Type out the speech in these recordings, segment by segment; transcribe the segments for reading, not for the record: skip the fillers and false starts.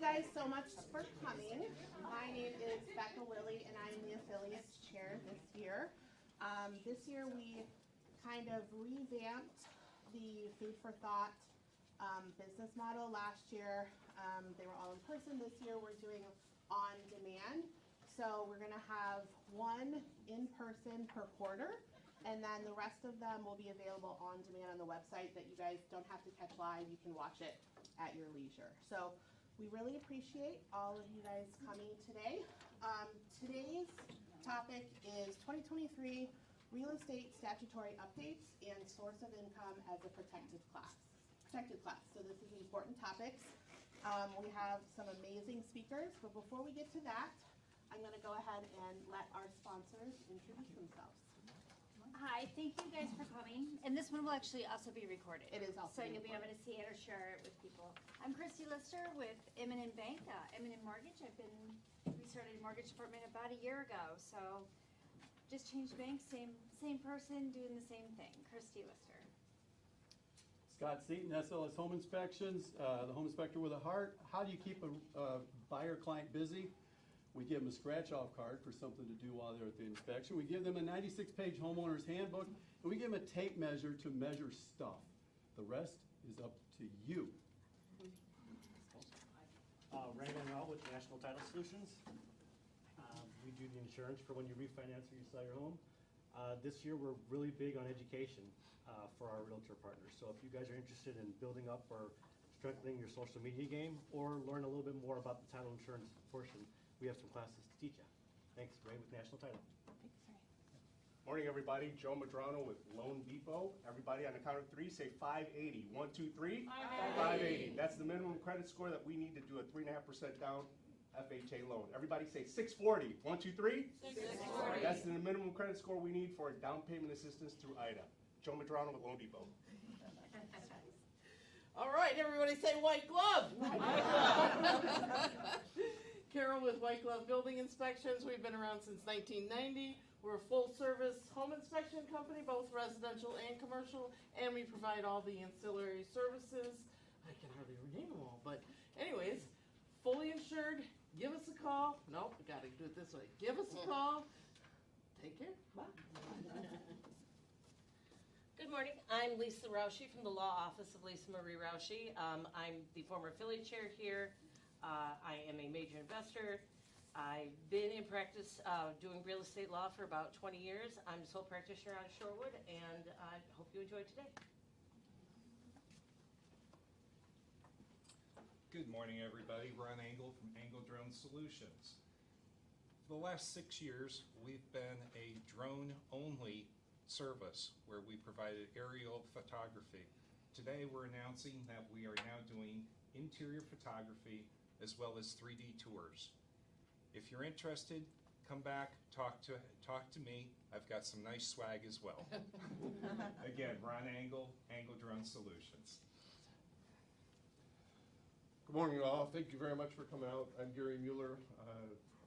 guys so much for coming. My name is Becca Willie, and I'm the affiliates chair this year. This year we kind of revamped the Food for Thought business model. Last year they were all in person. This year we're doing on demand. So we're going to have one in person per quarter, and then the rest of them will be available on demand on the website that you guys don't have to catch live. You can watch it at your leisure. So we really appreciate all of you guys coming today. Today's topic is 2023 real estate statutory updates and source of income as a protected class. So this is important topics. We have some amazing speakers, but before we get to that, I'm going to go ahead and let our sponsors introduce themselves. Hi, thank you guys for coming. And this one will actually also be recorded. It is also so you'll be able to see it or share it with people. I'm Christy Lister with Eminent Bank, Eminent Mortgage. We started a mortgage department about a year ago. So just changed banks, same person doing the same thing. Christy Lister. Scott Seaton, SLS Home Inspections, the home inspector with a heart. How do you keep a buyer client busy? We give them a scratch-off card for something to do while they're at the inspection. We give them a 96-page homeowner's handbook, and we give them a tape measure to measure stuff. The rest is up to you. Raymond Rao with National Title Solutions. We do the insurance for when you refinance or you sell your home. This year we're really big on education for our realtor partners. So if you guys are interested in building up or strengthening your social media game or learn a little bit more about the title insurance portion, we have some classes to teach you. Thanks, Ray with National Title. Morning, everybody. Joe Madrano with Loan Depot. Everybody on the count of three, say 580. 1, 2, 3. 580. That's the minimum credit score that we need to do a 3.5% down FHA loan. Everybody say 640. 1, 2, 3. 640. That's the minimum credit score we need for down payment assistance through IDA. Joe Madrano with Loan Depot. All right, everybody say white glove. Carol with White Glove Building Inspections. We've been around since 1990. We're a full-service home inspection company, both residential and commercial, and we provide all the ancillary services. I can hardly rename them all, but anyways, fully insured. Give us a call. Nope, we got to do it this way. Give us a call. Take care. Bye. Good morning. I'm Lisa Roushey from the Law Office of Lisa Marie Roushey. I'm the former affiliate chair here. I am a major investor. I've been in practice doing real estate law for about 20 years. I'm a sole practitioner out of Shorewood, and I hope you enjoy today. Good morning, everybody. Ron Engel from Engel Drone Solutions. For the last 6 years, we've been a drone-only service where we provided aerial photography. Today, we're announcing that we are now doing interior photography as well as 3D tours. If you're interested, come back, talk to me. I've got some nice swag as well. Again, Ron Engel, Engel Drone Solutions. Good morning, all. Thank you very much for coming out. I'm Gary Mueller.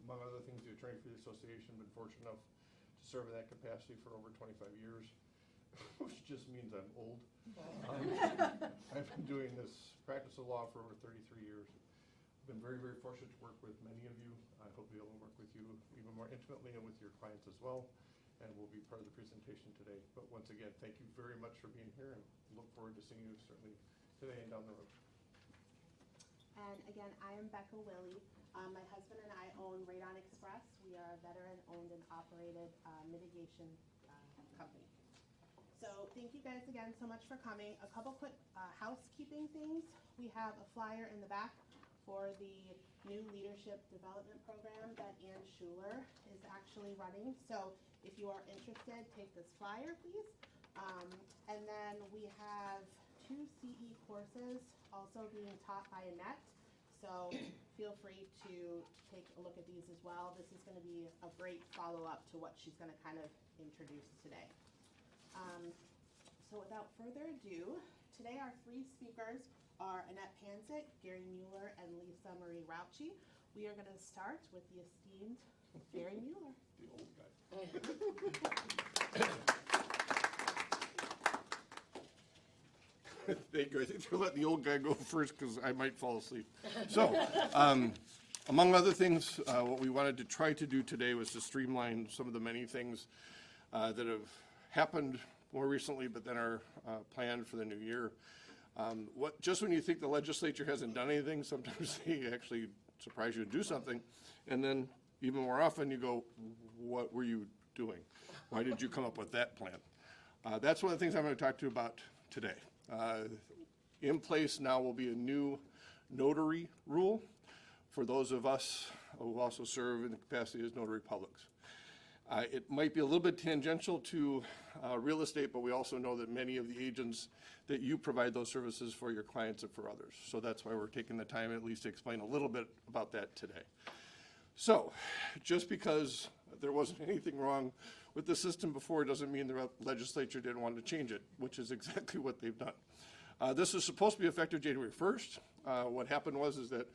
Among other things, the attorney for the association. Been fortunate enough to serve in that capacity for over 25 years, which just means I'm old. I've been doing this practice of law for over 33 years. I've been very, very fortunate to work with many of you. I hope to be able to work with you even more intimately and with your clients as well, and we'll be part of the presentation today. But once again, thank you very much for being here, and look forward to seeing you certainly today and down the road. And again, I am Becca Willie. My husband and I own Radon Express. We are a veteran-owned and operated mitigation company. So thank you guys again so much for coming. A couple quick housekeeping things. We have a flyer in the back for the new leadership development program that Ann Schuler is actually running. So if you are interested, take this flyer, please. And then we have 2 CE courses also being taught by Annette. So feel free to take a look at these as well. This is going to be a great follow-up to what she's going to kind of introduce today. So without further ado, today our 3 speakers are Annette Pansick, Gary Mueller, and Lisa Marie Roushey. We are going to start with the esteemed Gary Mueller. The old guy. Thank you. I think they're letting the old guy go first because I might fall asleep. So, among other things, what we wanted to try to do today was to streamline some of the many things that have happened more recently, but then are planned for the new year. Just when you think the legislature hasn't done anything, sometimes they actually surprise you and do something. And then even more often you go, what were you doing? Why did you come up with that plan? That's one of the things I'm going to talk to you about today. In place now will be a new notary rule for those of us who also serve in the capacity as notary publics. It might be a little bit tangential to real estate, but we also know that many of the agents that you provide those services for your clients and for others. So that's why we're taking the time at least to explain a little bit about that today. So just because there wasn't anything wrong with the system before doesn't mean the legislature didn't want to change it, which is exactly what they've done. This is supposed to be effective January 1st. What happened was that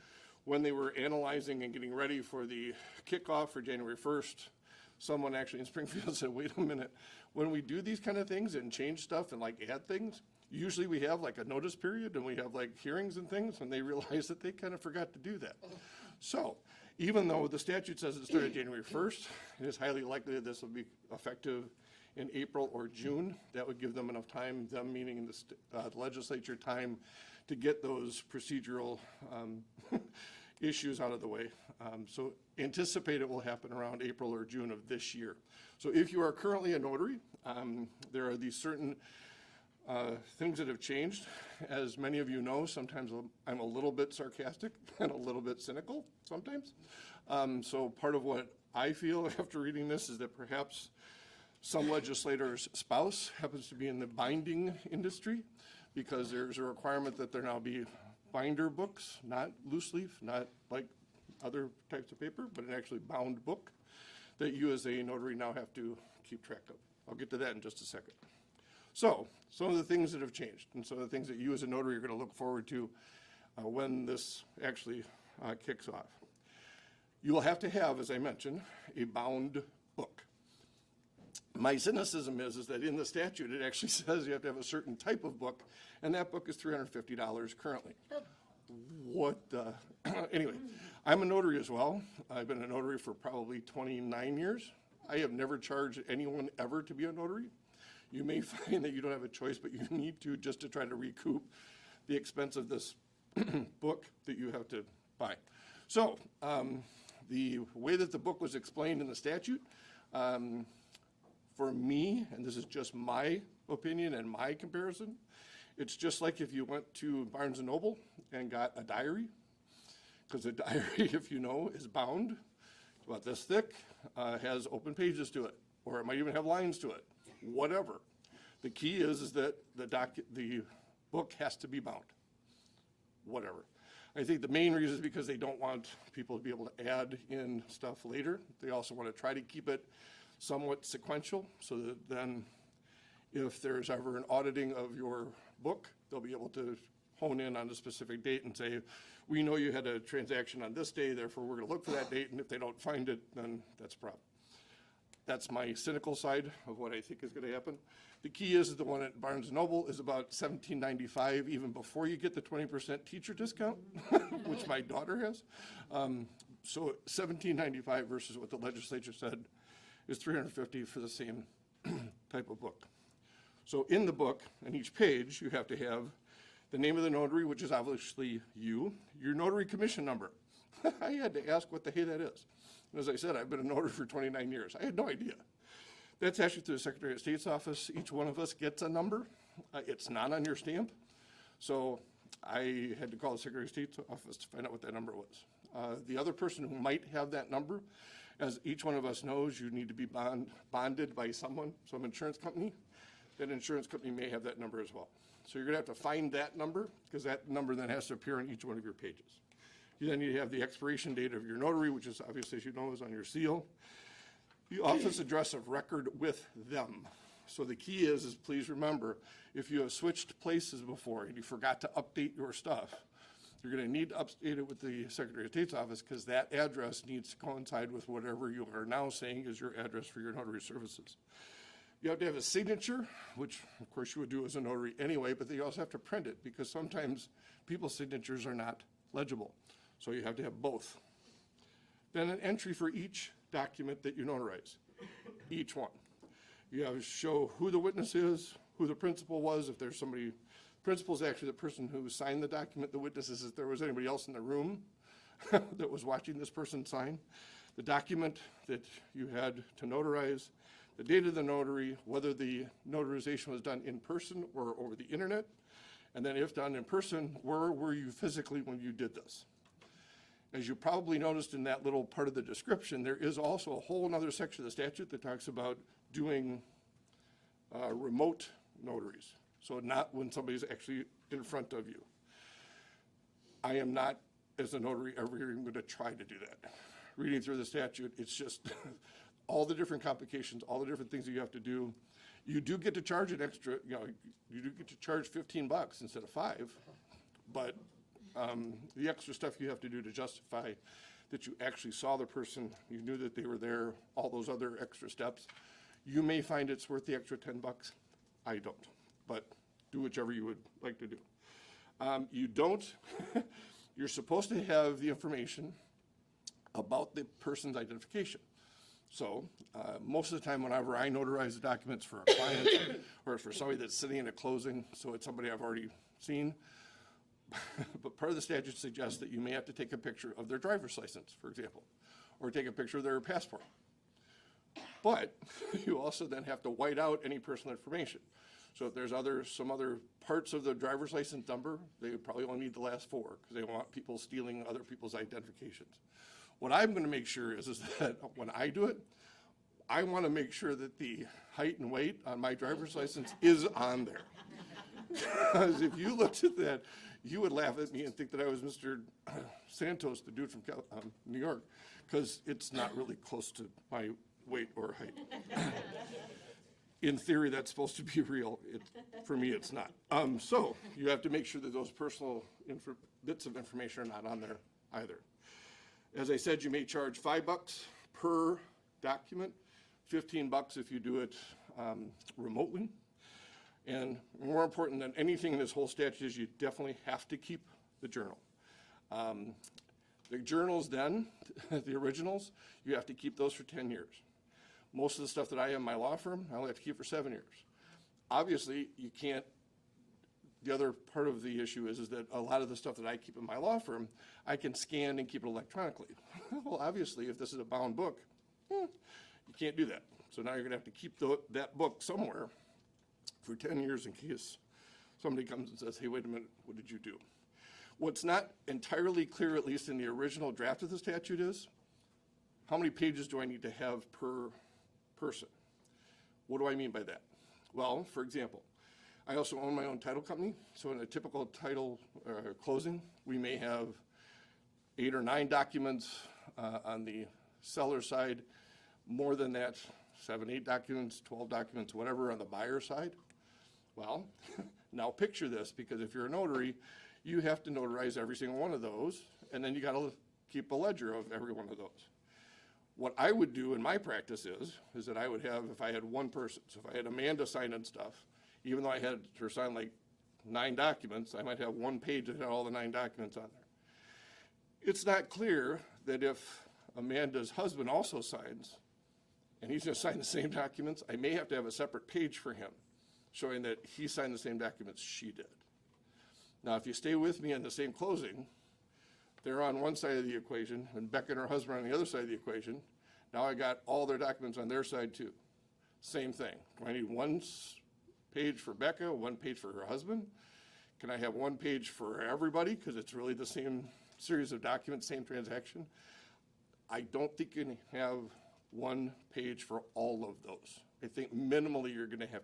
when they were analyzing and getting ready for the kickoff for January 1st, someone actually in Springfield said, wait a minute, when we do these kind of things and change stuff and like add things, usually we have like a notice period and we have like hearings and things, and they realized that they kind of forgot to do that. So even though the statute says it started January 1st, it is highly likely that this will be effective in April or June. That would give them enough time, them meaning the legislature, time to get those procedural issues out of the way. So anticipate it will happen around April or June of this year. So if you are currently a notary, there are these certain things that have changed. As many of you know, sometimes I'm a little bit sarcastic and a little bit cynical sometimes. So part of what I feel after reading this is that perhaps some legislator's spouse happens to be in the binding industry, because there's a requirement that there now be binder books, not loose leaf, not like other types of paper, but an actually bound book that you as a notary now have to keep track of. I'll get to that in just a second. So, some of the things that have changed, and some of the things that you as a notary are going to look forward to when this actually kicks off. You will have to have, as I mentioned, a bound book. My cynicism is that in the statute, it actually says you have to have a certain type of book, and that book is $350 currently. What the? Anyway, I'm a notary as well. I've been a notary for probably 29 years. I have never charged anyone ever to be a notary. You may find that you don't have a choice, but you need to, just to try to recoup the expense of this book that you have to buy. So the way that the book was explained in the statute, for me, and this is just my opinion and my comparison, it's just like if you went to Barnes & Noble and got a diary, because a diary, if you know, is bound. It's about this thick, has open pages to it, or it might even have lines to it, whatever. The key is that the book has to be bound, whatever. I think the main reason is because they don't want people to be able to add in stuff later. They also want to try to keep it somewhat sequential, so that then if there's ever an auditing of your book, they'll be able to hone in on a specific date and say, we know you had a transaction on this day, therefore we're going to look for that date, and if they don't find it, then that's a problem. That's my cynical side of what I think is going to happen. The key is the one at Barnes & Noble is about $17.95 even before you get the 20% teacher discount, which my daughter has. So $17.95 versus what the legislature said is $350 for the same type of book. So in the book, on each page, you have to have the name of the notary, which is obviously you, your notary commission number. I had to ask what the hey that is. And as I said, I've been a notary for 29 years. I had no idea. That's actually through the Secretary of State's office. Each one of us gets a number. It's not on your stamp. So I had to call the Secretary of State's office to find out what that number was. The other person who might have that number, as each one of us knows, you need to be bonded by someone, some insurance company. That insurance company may have that number as well. So you're going to have to find that number, because that number then has to appear on each one of your pages. You then need to have the expiration date of your notary, which is obviously, as you know, is on your seal. The office address of record with them. So the key is please remember, if you have switched places before and you forgot to update your stuff, you're going to need to update it with the Secretary of State's office, because that address needs to coincide with whatever you are now saying is your address for your notary services. You have to have a signature, which of course you would do as a notary anyway, but then you also have to print it because sometimes people's signatures are not legible. So you have to have both. Then an entry for each document that you notarize, each one. You have to show who the witness is, who the principal was, if there's somebody. Principal is actually the person who signed the document. The witness is if there was anybody else in the room that was watching this person sign. The document that you had to notarize, the date of the notary, whether the notarization was done in person or over the internet, and then if done in person, where were you physically when you did this? As you probably noticed in that little part of the description, there is also a whole other section of the statute that talks about doing remote notaries. So not when somebody's actually in front of you. I am not, as a notary, ever even going to try to do that. Reading through the statute, it's just all the different complications, all the different things that you have to do. You do get to charge an extra, you do get to charge $15 instead of $5, but the extra stuff you have to do to justify that you actually saw the person, you knew that they were there, all those other extra steps, you may find it's worth the extra $10. I don't, but do whichever you would like to do. You don't, you're supposed to have the information about the person's identification. So most of the time whenever I notarize the documents for a client or for somebody that's sitting in a closing, so it's somebody I've already seen, but part of the statute suggests that you may have to take a picture of their driver's license, for example, or take a picture of their passport. But you also then have to white out any personal information. So if there's some other parts of the driver's license number, they would probably only need the last 4 because they don't want people stealing other people's identifications. What I'm going to make sure is that when I do it, I want to make sure that the height and weight on my driver's license is on there. Because if you looked at that, you would laugh at me and think that I was Mr. Santos, the dude from New York, because it's not really close to my weight or height. In theory, that's supposed to be real. For me, it's not. So you have to make sure that those personal bits of information are not on there either. As I said, you may charge $5 per document, $15 if you do it remotely. And more important than anything in this whole statute is you definitely have to keep the journal. The journals then, the originals, you have to keep those for 10 years. Most of the stuff that I have in my law firm, I only have to keep for 7 years. Obviously, you can't, the other part of the issue is that a lot of the stuff that I keep in my law firm, I can scan and keep it electronically. Well, obviously, if this is a bound book, you can't do that. So now you're gonna have to keep that book somewhere for 10 years in case somebody comes and says, hey, wait a minute, what did you do? What's not entirely clear, at least in the original draft of the statute, is how many pages do I need to have per person? What do I mean by that? Well, for example, I also own my own title company, so in a typical title closing, we may have 8 or 9 documents on the seller side, more than that, 7, 8 documents, 12 documents, whatever on the buyer side. Well, now picture this, because if you're a notary, you have to notarize every single one of those, and then you gotta keep a ledger of every one of those. What I would do in my practice is that I would have, if I had one person, so if I had Amanda signing stuff, even though I had her sign like 9 documents, I might have one page that had all the 9 documents on there. It's not clear that if Amanda's husband also signs, and he's gonna sign the same documents, I may have to have a separate page for him, showing that he signed the same documents she did. Now, if you stay with me on the same closing, they're on one side of the equation, and Becca and her husband are on the other side of the equation. Now I got all their documents on their side too. Same thing. Do I need one page for Becca, one page for her husband? Can I have one page for everybody, because it's really the same series of documents, same transaction? I don't think you can have one page for all of those. I think minimally you're gonna have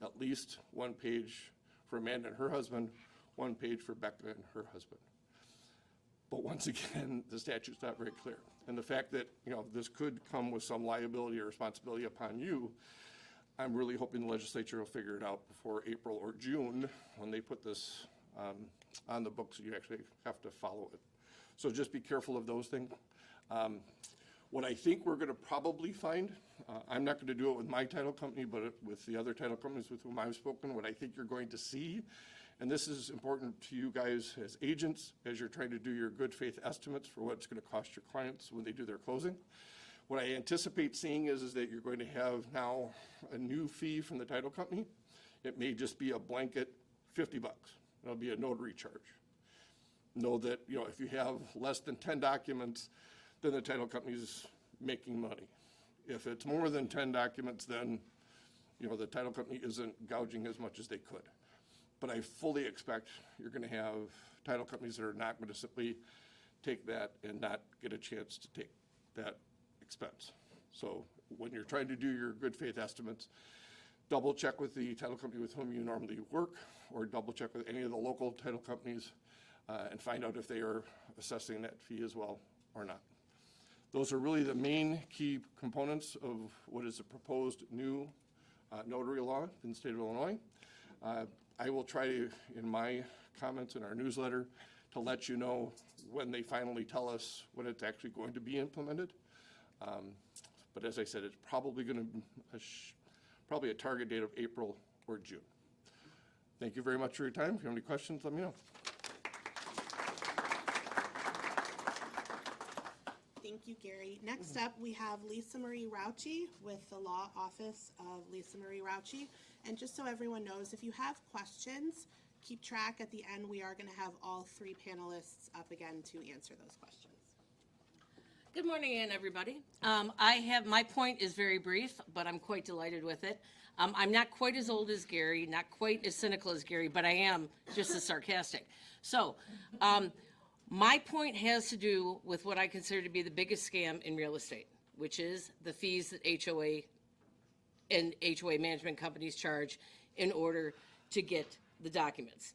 at least one page for Amanda and her husband, one page for Becca and her husband. But once again, the statute's not very clear. And the fact that, this could come with some liability or responsibility upon you, I'm really hoping the legislature will figure it out before April or June when they put this on the books. You actually have to follow it. So just be careful of those things. What I think we're gonna probably find, I'm not gonna do it with my title company, but with the other title companies with whom I've spoken, what I think you're going to see, and this is important to you guys as agents, as you're trying to do your good faith estimates for what it's gonna cost your clients when they do their closing. What I anticipate seeing is that you're going to have now a new fee from the title company. It may just be a blanket $50. It'll be a notary charge. Know that, you know, if you have less than 10 documents, then the title company's making money. If it's more than 10 documents, then, you know, the title company isn't gouging as much as they could. But I fully expect you're gonna have title companies that are not gonna simply take that and not get a chance to take that expense. So when you're trying to do your good faith estimates, double check with the title company with whom you normally work, or double check with any of the local title companies and find out if they are assessing that fee as well or not. Those are really the main key components of what is a proposed new notary law in the state of Illinois. I will try to, in my comments in our newsletter, to let you know when they finally tell us when it's actually going to be implemented. But as I said, it's probably going to probably a target date of April or June. Thank you very much for your time. If you have any questions, let me know. Thank you, Gary. Next up, we have Lisa Marie Rauchi with the Law Office of Lisa Marie Rauchi. And just so everyone knows, if you have questions, keep track. At the end, we are going to have all three panelists up again to answer those questions. Good morning again, everybody. My point is very brief, but I'm quite delighted with it. I'm not quite as old as Gary, not quite as cynical as Gary, but I am just as sarcastic. So, my point has to do with what I consider to be the biggest scam in real estate, which is the fees that HOA and HOA management companies charge in order to get the documents.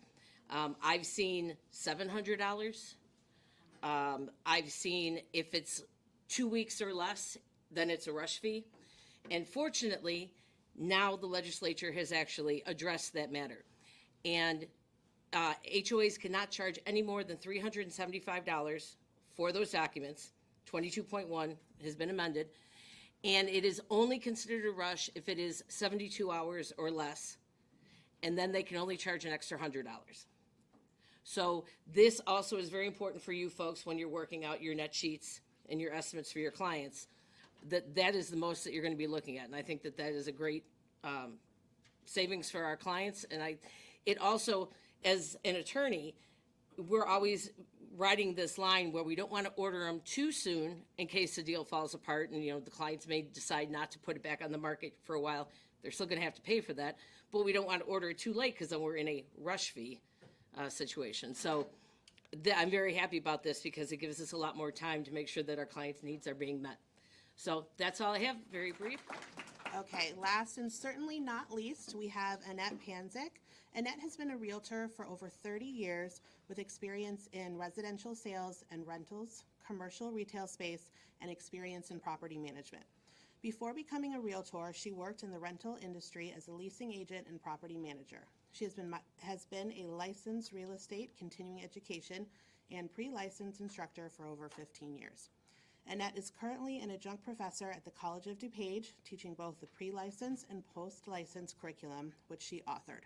I've seen $700. I've seen if it's 2 weeks or less, then it's a rush fee. And fortunately, now the legislature has actually addressed that matter. And HOAs cannot charge any more than $375 for those documents. 22.1 has been amended. And it is only considered a rush if it is 72 hours or less. And then they can only charge an extra $100. So this also is very important for you folks when you're working out your net sheets and your estimates for your clients, that is the most that you're going to be looking at. And I think that is a great savings for our clients. And it also, as an attorney, we're always riding this line where we don't want to order them too soon in case the deal falls apart and, you know, the clients may decide not to put it back on the market for a while. They're still going to have to pay for that, but we don't want to order it too late because then we're in a rush fee situation. So I'm very happy about this because it gives us a lot more time to make sure that our clients' needs are being met. So that's all I have, very brief. Okay, last and certainly not least, we have Annette Panzik. Annette has been a realtor for over 30 years with experience in residential sales and rentals, commercial retail space, and experience in property management. Before becoming a realtor, she worked in the rental industry as a leasing agent and property manager. She has been a licensed real estate continuing education and pre-licensed instructor for over 15 years. Annette is currently an adjunct professor at the College of DuPage, teaching both the pre-license and post-license curriculum, which she authored.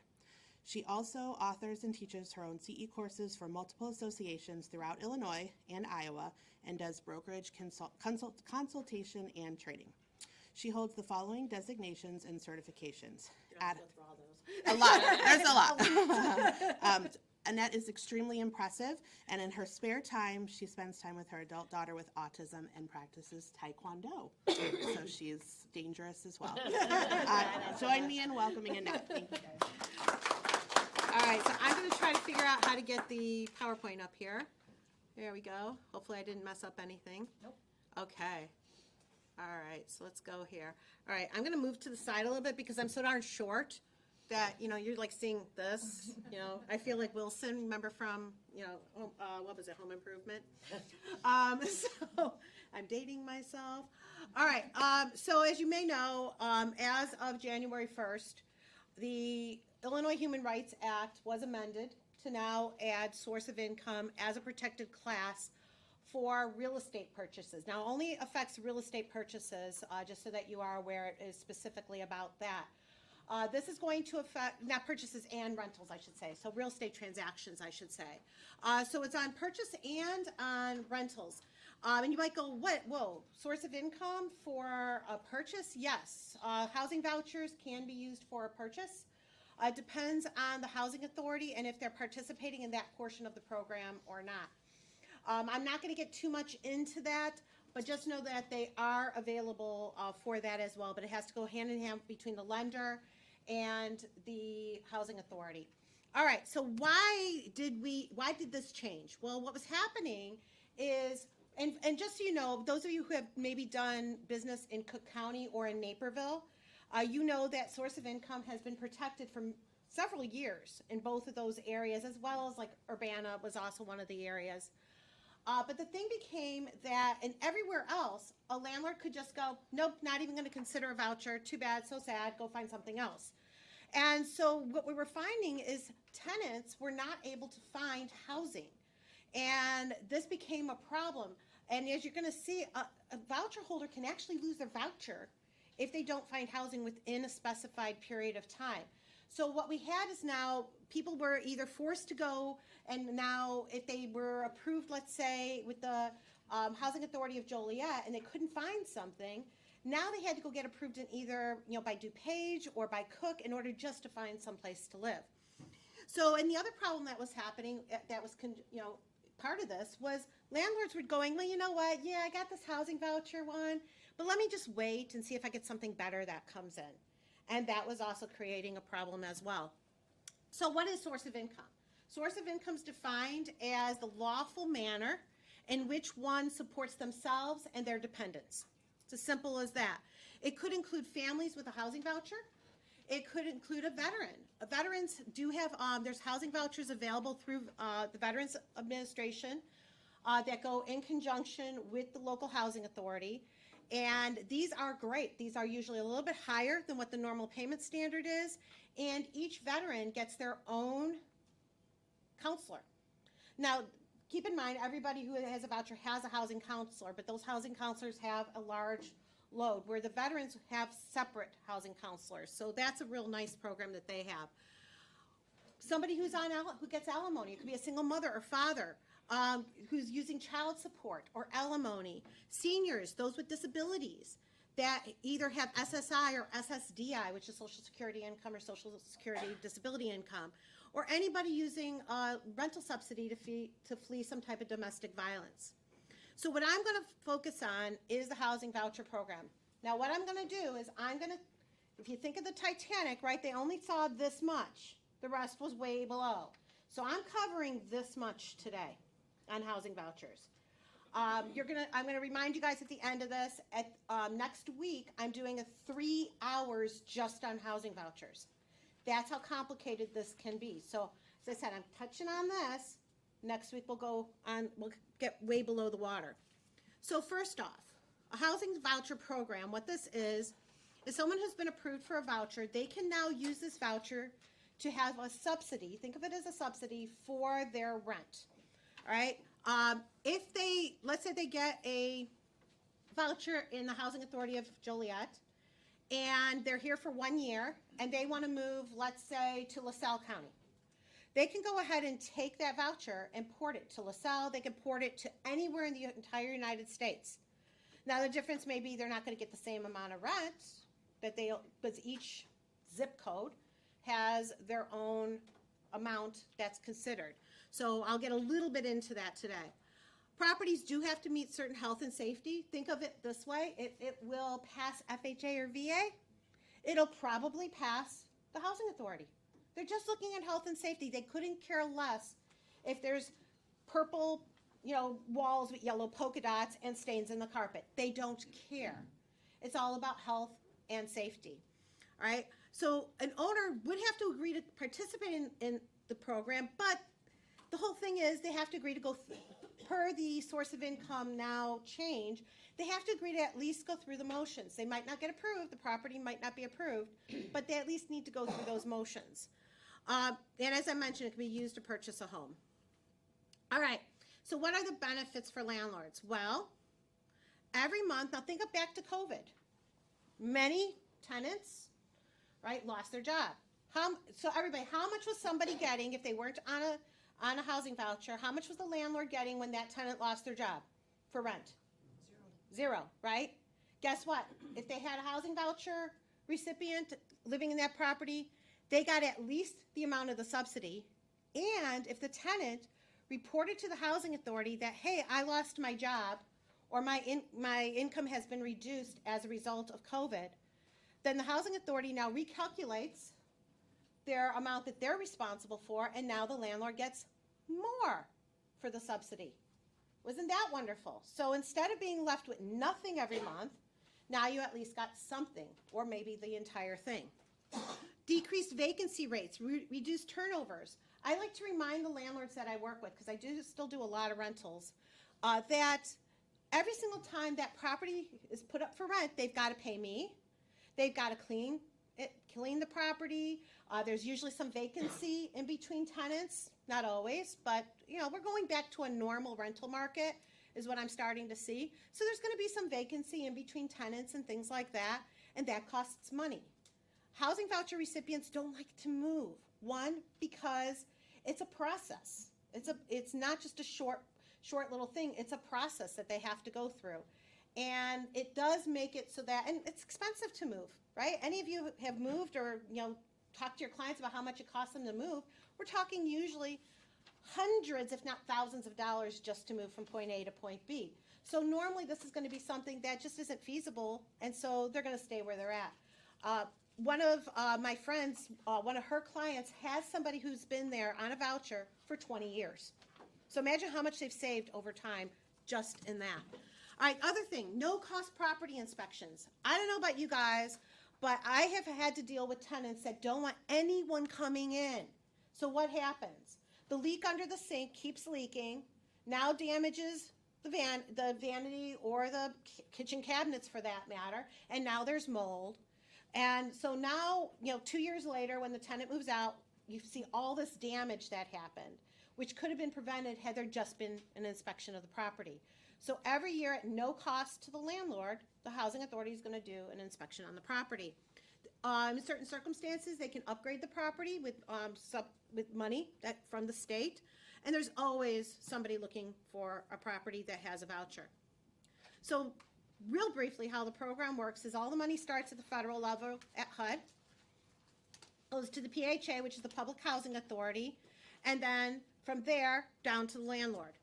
She also authors and teaches her own CE courses for multiple associations throughout Illinois and Iowa, and does brokerage consultation and training. She holds the following designations and certifications. A lot. There's a lot. Annette is extremely impressive, and in her spare time, she spends time with her adult daughter with autism and practices Taekwondo. So she's dangerous as well. Join me in welcoming Annette. Thank you, guys. All right, so I'm going to try to figure out how to get the PowerPoint up here. There we go. Hopefully I didn't mess up anything. Nope. Okay. All right, so let's go here. All right, I'm going to move to the side a little bit because I'm so darn short that, you know, you're like seeing this. You know, I feel like Wilson, remember from, you know, what was it, Home Improvement? So I'm dating myself. All right, so as you may know, as of January 1st, the Illinois Human Rights Act was amended to now add source of income as a protected class for real estate purchases. Now, it only affects real estate purchases, just so that you are aware it is specifically about that. This is going to affect, not purchases and rentals, I should say, so real estate transactions, I should say. So it's on purchase and on rentals. And you might go, what, whoa, source of income for a purchase? Yes, housing vouchers can be used for a purchase. It depends on the housing authority and if they're participating in that portion of the program or not. I'm not going to get too much into that, but just know that they are available for that as well. But it has to go hand in hand between the lender and the housing authority. All right, so why did this change? Well, what was happening is, and just so you know, those of you who have maybe done business in Cook County or in Naperville, you know that source of income has been protected for several years in both of those areas, as well as like Urbana was also one of the areas. But the thing became that, and everywhere else, a landlord could just go, nope, not even going to consider a voucher. Too bad, so sad, go find something else. And so what we were finding is tenants were not able to find housing. And this became a problem. And as you're going to see, a voucher holder can actually lose their voucher if they don't find housing within a specified period of time. So what we had is now people were either forced to go, and now if they were approved, let's say, with the Housing Authority of Joliet, and they couldn't find something, now they had to go get approved in either, by DuPage or by Cook in order just to find some place to live. So, and the other problem that was happening, that was, part of this, was landlords were going, well, you know what, yeah, I got this housing voucher one, but let me just wait and see if I get something better that comes in. And that was also creating a problem as well. So what is source of income? Source of income is defined as the lawful manner in which one supports themselves and their dependents. It's as simple as that. It could include families with a housing voucher. It could include a veteran. Veterans do have, there's housing vouchers available through the Veterans Administration that go in conjunction with the local housing authority. And these are great. These are usually a little bit higher than what the normal payment standard is. And each veteran gets their own counselor. Now, keep in mind, everybody who has a voucher has a housing counselor, but those housing counselors have a large load, where the veterans have separate housing counselors. So that's a real nice program that they have. Somebody who gets alimony, it could be a single mother or father, who's using child support or alimony. Seniors, those with disabilities that either have SSI or SSDI, which is Social Security income or Social Security disability income, or anybody using rental subsidy to flee some type of domestic violence. So what I'm going to focus on is the housing voucher program. Now what I'm going to do is if you think of the Titanic, right, they only saw this much. The rest was way below. So I'm covering this much today on housing vouchers. I'm going to remind you guys at the end of this, next week, I'm doing 3 hours just on housing vouchers. That's how complicated this can be. So, as I said, I'm touching on this. Next week we'll get way below the water. So first off, a housing voucher program, what this is someone who's been approved for a voucher, they can now use this voucher to have a subsidy, think of it as a subsidy for their rent, all right? Let's say they get a voucher in the Housing Authority of Joliet, and they're here for 1 year, and they want to move, let's say, to LaSalle County. They can go ahead and take that voucher and port it to LaSalle. They can port it to anywhere in the entire United States. Now, the difference may be they're not going to get the same amount of rent, because each zip code has their own amount that's considered. So I'll get a little bit into that today. Properties do have to meet certain health and safety. Think of it this way. It will pass FHA or VA. It'll probably pass the housing authority. They're just looking at health and safety. They couldn't care less if there's purple, walls with yellow polka dots and stains in the carpet. They don't care. It's all about health and safety. All right? So an owner would have to agree to participate in the program, but the whole thing is they have to agree to go, per the source of income now change, they have to agree to at least go through the motions. They might not get approved, the property might not be approved, but they at least need to go through those motions. And as I mentioned, it can be used to purchase a home. All right, So what are the benefits for landlords? Well, every month, now think of back to COVID. Many tenants, right, lost their job. So everybody, how much was somebody getting if they weren't on a housing voucher? How much was the landlord getting when that tenant lost their job for rent? Zero, right? Guess what? If they had a housing voucher recipient living in that property, they got at least the amount of the subsidy. And if the tenant reported to the housing authority that, hey, I lost my job or my income has been reduced as a result of COVID, then the housing authority now recalculates their amount that they're responsible for, and now the landlord gets more for the subsidy. Wasn't that wonderful? So instead of being left with nothing every month, now you at least got something, or maybe the entire thing. Decreased vacancy rates, reduced turnovers. I like to remind the landlords that I work with, because I still do a lot of rentals, that every single time that property is put up for rent, they've got to pay me. They've got to clean the property. There's usually some vacancy in between tenants, not always, but we're going back to a normal rental market is what I'm starting to see. So there's going to be some vacancy in between tenants and things like that, and that costs money. Housing voucher recipients don't like to move. One, because it's a process. It's not just a short little thing. It's a process that they have to go through. And it does make it so that, and it's expensive to move, right? Any of you have moved or, talked to your clients about how much it costs them to move. We're talking usually hundreds, if not thousands of dollars just to move from point A to point B. So normally this is going to be something that just isn't feasible, and so they're going to stay where they're at. One of my friends, one of her clients has somebody who's been there on a voucher for 20 years. So imagine how much they've saved over time just in that. All right, other thing, no-cost property inspections. I don't know about you guys, but I have had to deal with tenants that don't want anyone coming in. So what happens? The leak under the sink keeps leaking, now damages the vanity or the kitchen cabinets for that matter, and now there's mold. And so now, 2 years later, when the tenant moves out, you see all this damage that happened, which could have been prevented had there just been an inspection of the property. So every year at no cost to the landlord, the housing authority is going to do an inspection on the property. In certain circumstances, they can upgrade the property with money from the state, and there's always somebody looking for a property that has a voucher. So real briefly, how the program works is all the money starts at the federal level at HUD, goes to the PHA, which is the Public Housing Authority, and then from there down to the landlord.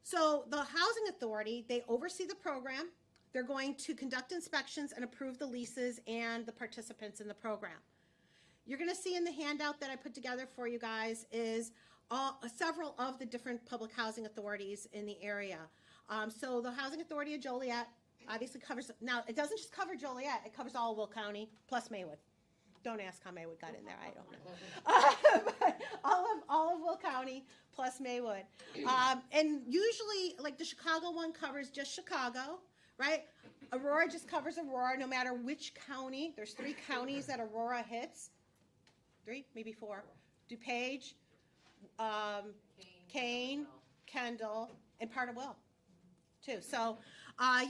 So the housing authority, they oversee the program. They're going to conduct inspections and approve the leases and the participants in the program. You're going to see in the handout that I put together for you guys is several of the different public housing authorities in the area. So the Housing Authority of Joliet obviously covers, now it doesn't just cover Joliet, it covers all of Will County plus Maywood. Don't ask how Maywood got in there, I don't know. But all of Will County plus Maywood. And usually, like the Chicago one covers just Chicago, right? Aurora just covers Aurora, no matter which county. There's 3 counties that Aurora hits. 3, maybe 4. DuPage, Kane, Kendall, and part of Will, too. So, Aurora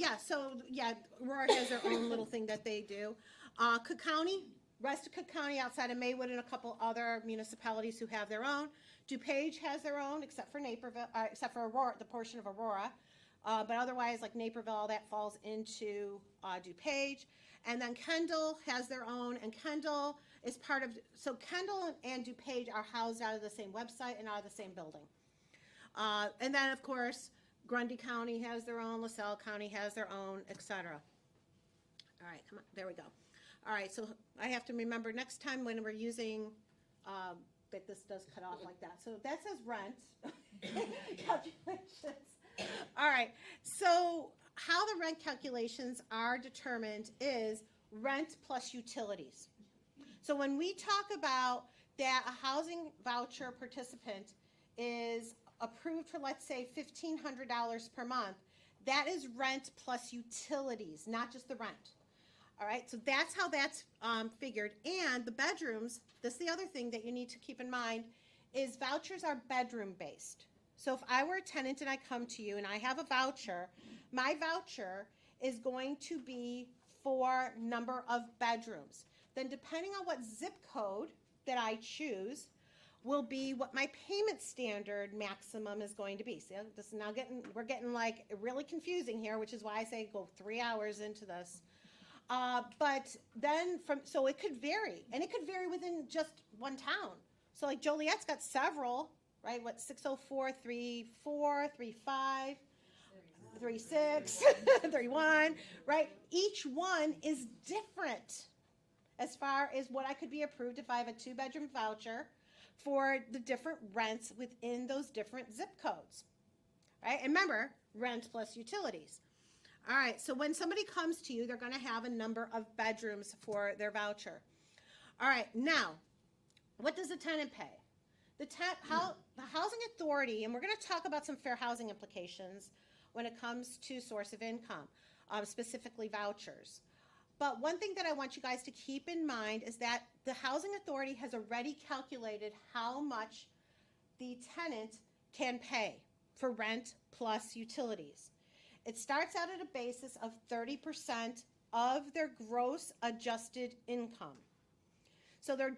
has their own little thing that they do. Cook County, rest of Cook County outside of Maywood and a couple other municipalities who have their own. DuPage has their own, except for Naperville, except for Aurora, the portion of Aurora. But otherwise, like Naperville, all that falls into DuPage. And then Kendall has their own, and Kendall is part of, so Kendall and DuPage are housed out of the same website and out of the same building. And then, of course, Grundy County has their own, LaSalle County has their own, etc. All right, come on, there we go. All right, so I have to remember next time when we're using, that this does cut off like that. So that says rent calculations. All right, so how the rent calculations are determined is rent plus utilities. So when we talk about that a housing voucher participant is approved for, let's say, $1,500 per month, that is rent plus utilities, not just the rent. All right, so that's how that's figured. And the bedrooms, this is the other thing that you need to keep in mind, is vouchers are bedroom based. So if I were a tenant and I come to you and I have a voucher, my voucher is going to be for number of bedrooms. Then depending on what zip code that I choose will be what my payment standard maximum is going to be. See, this is now we're getting like really confusing here, which is why I say go 3 hours into this. But then so it could vary, and it could vary within just one town. So like Joliet's got several, right? What, 604, 34, 35, 36, 31, right? Each one is different as far as what I could be approved if I have a 2-bedroom voucher for the different rents within those different zip codes, right? And remember, rent plus utilities. All right, so when somebody comes to you, they're going to have a number of bedrooms for their voucher. All right, now, what does the tenant pay? The housing authority, and we're going to talk about some fair housing implications when it comes to source of income, specifically vouchers. But one thing that I want you guys to keep in mind is that the housing authority has already calculated how much the tenant can pay for rent plus utilities. It starts out at a basis of 30% of their gross adjusted income. So their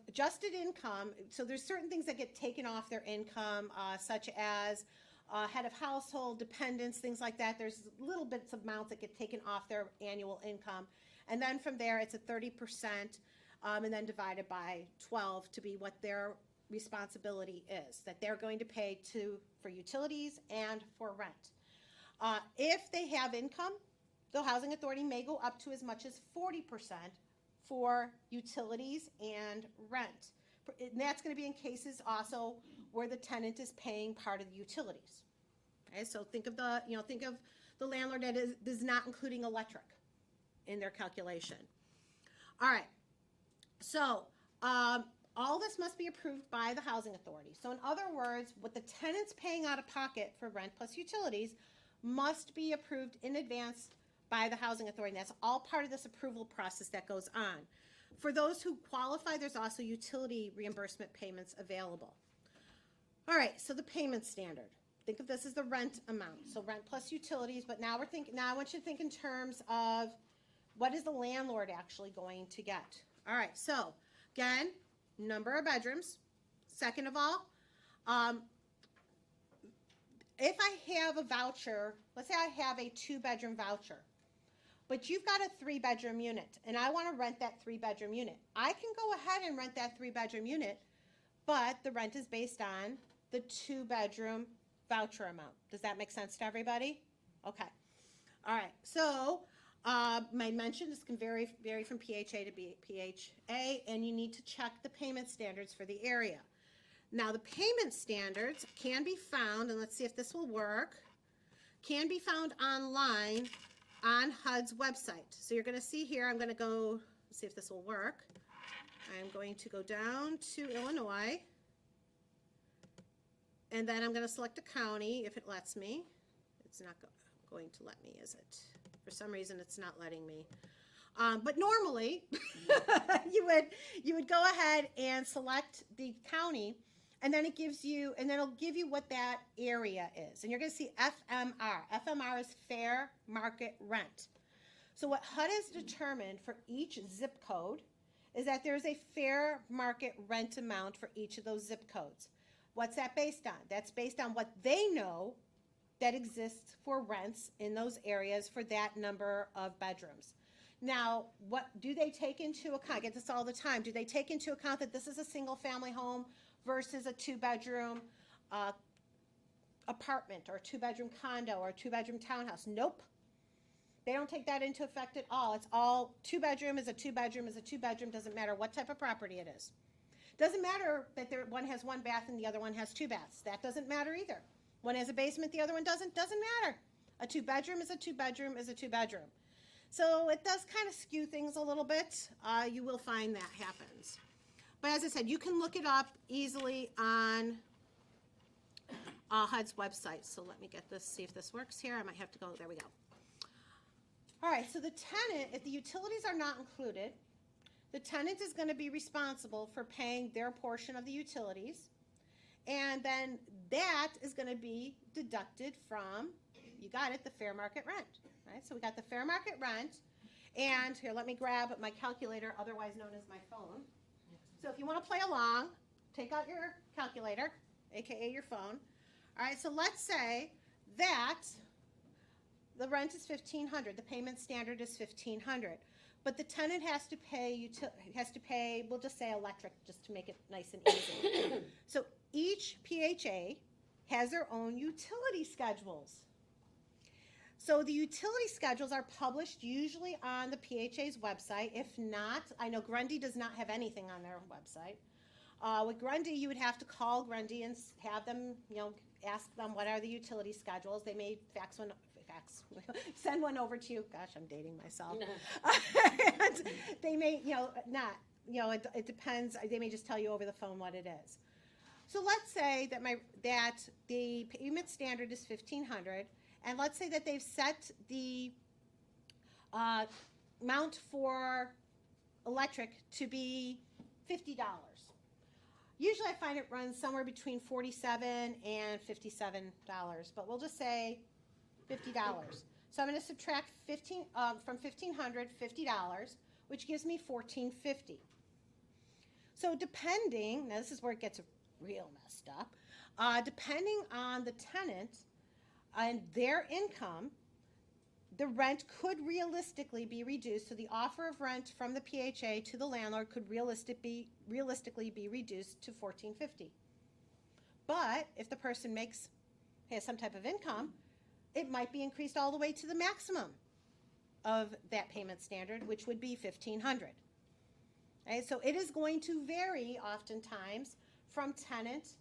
adjusted income, so there's certain things that get taken off their income, such as head of household, dependents, things like that. There's little bits of amounts that get taken off their annual income. And then from there, it's a 30%, and then divided by 12 to be what their responsibility is, that they're going to pay for utilities and for rent. If they have income, the housing authority may go up to as much as 40% for utilities and rent. And that's going to be in cases also where the tenant is paying part of the utilities. Okay, so think of the landlord that is not including electric in their calculation. All right, so all this must be approved by the housing authority. So in other words, what the tenant's paying out of pocket for rent plus utilities must be approved in advance by the housing authority. That's all part of this approval process that goes on. For those who qualify, there's also utility reimbursement payments available. All right, so the payment standard. Think of this as the rent amount. So rent plus utilities, but now I want you to think in terms of what is the landlord actually going to get. All right, so again, number of bedrooms. Second of all, if I have a voucher, let's say I have a 2-bedroom voucher, but you've got a 3-bedroom unit, and I want to rent that 3-bedroom unit. I can go ahead and rent that 3-bedroom unit, but the rent is based on the 2-bedroom voucher amount. Does that make sense to everybody? Okay. All right. So I mentioned this can vary from PHA to PHA, and you need to check the payment standards for the area. Now, the payment standards can be found, and let's see if this will work, can be found online on HUD's website. So you're going to see here, I'm going to go see if this will work. I'm going to go down to Illinois, and then I'm going to select a county if it lets me. It's not going to let me, is it? For some reason, it's not letting me. But normally, you would go ahead and select the county, and then it'll give you what that area is. And you're going to see FMR. FMR is fair market rent. So what HUD has determined for each zip code is that there's a fair market rent amount for each of those zip codes. What's that based on? That's based on what they know that exists for rents in those areas for that number of bedrooms. Now, what do they take into account? I get this all the time. Do they take into account that this is a single-family home versus a 2-bedroom apartment or a 2-bedroom condo or a 2-bedroom townhouse? Nope. They don't take that into effect at all. It's all 2-bedroom is a 2-bedroom is a 2-bedroom. Doesn't matter what type of property it is. Doesn't matter that one has 1 bath and the other one has 2 baths. That doesn't matter either. One has a basement, the other one doesn't. Doesn't matter. A 2-bedroom is a 2-bedroom is a 2-bedroom. So it does kind of skew things a little bit. You will find that happens. But as I said, you can look it up easily on HUD's website. So let me get this, see if this works here. I might have to go, there we go. All right, so the tenant, if the utilities are not included, the tenant is going to be responsible for paying their portion of the utilities. And then that is going to be deducted from, you got it, the fair market rent. Right? So we got the fair market rent. And here, let me grab my calculator, otherwise known as my phone. So if you want to play along, take out your calculator, aka your phone. All right, so let's say that the rent is $1,500. The payment standard is $1,500, but the tenant has to pay. We'll just say electric, just to make it nice and easy. So each PHA has their own utility schedules. So the utility schedules are published usually on the PHA's website. If not, I know Grundy does not have anything on their website. With Grundy, you would have to call Grundy and have them, ask them what are the utility schedules. They may send one over to you. Gosh, I'm dating myself. And they may, not. It depends. They may just tell you over the phone what it is. So let's say that the payment standard is $1,500, and let's say that they've set the amount for electric to be $50. Usually I find it runs somewhere between $47 and $57, but we'll just say $50. So I'm going to subtract from $1,500, $50, which gives me $1,450. So depending, now this is where it gets real messed up, depending on the tenant and their income, the rent could realistically be reduced. So the offer of rent from the PHA to the landlord could realistically be reduced to $1,450. But if the person has some type of income, it might be increased all the way to the maximum of that payment standard, which would be $1,500. Okay, so it is going to vary oftentimes from tenant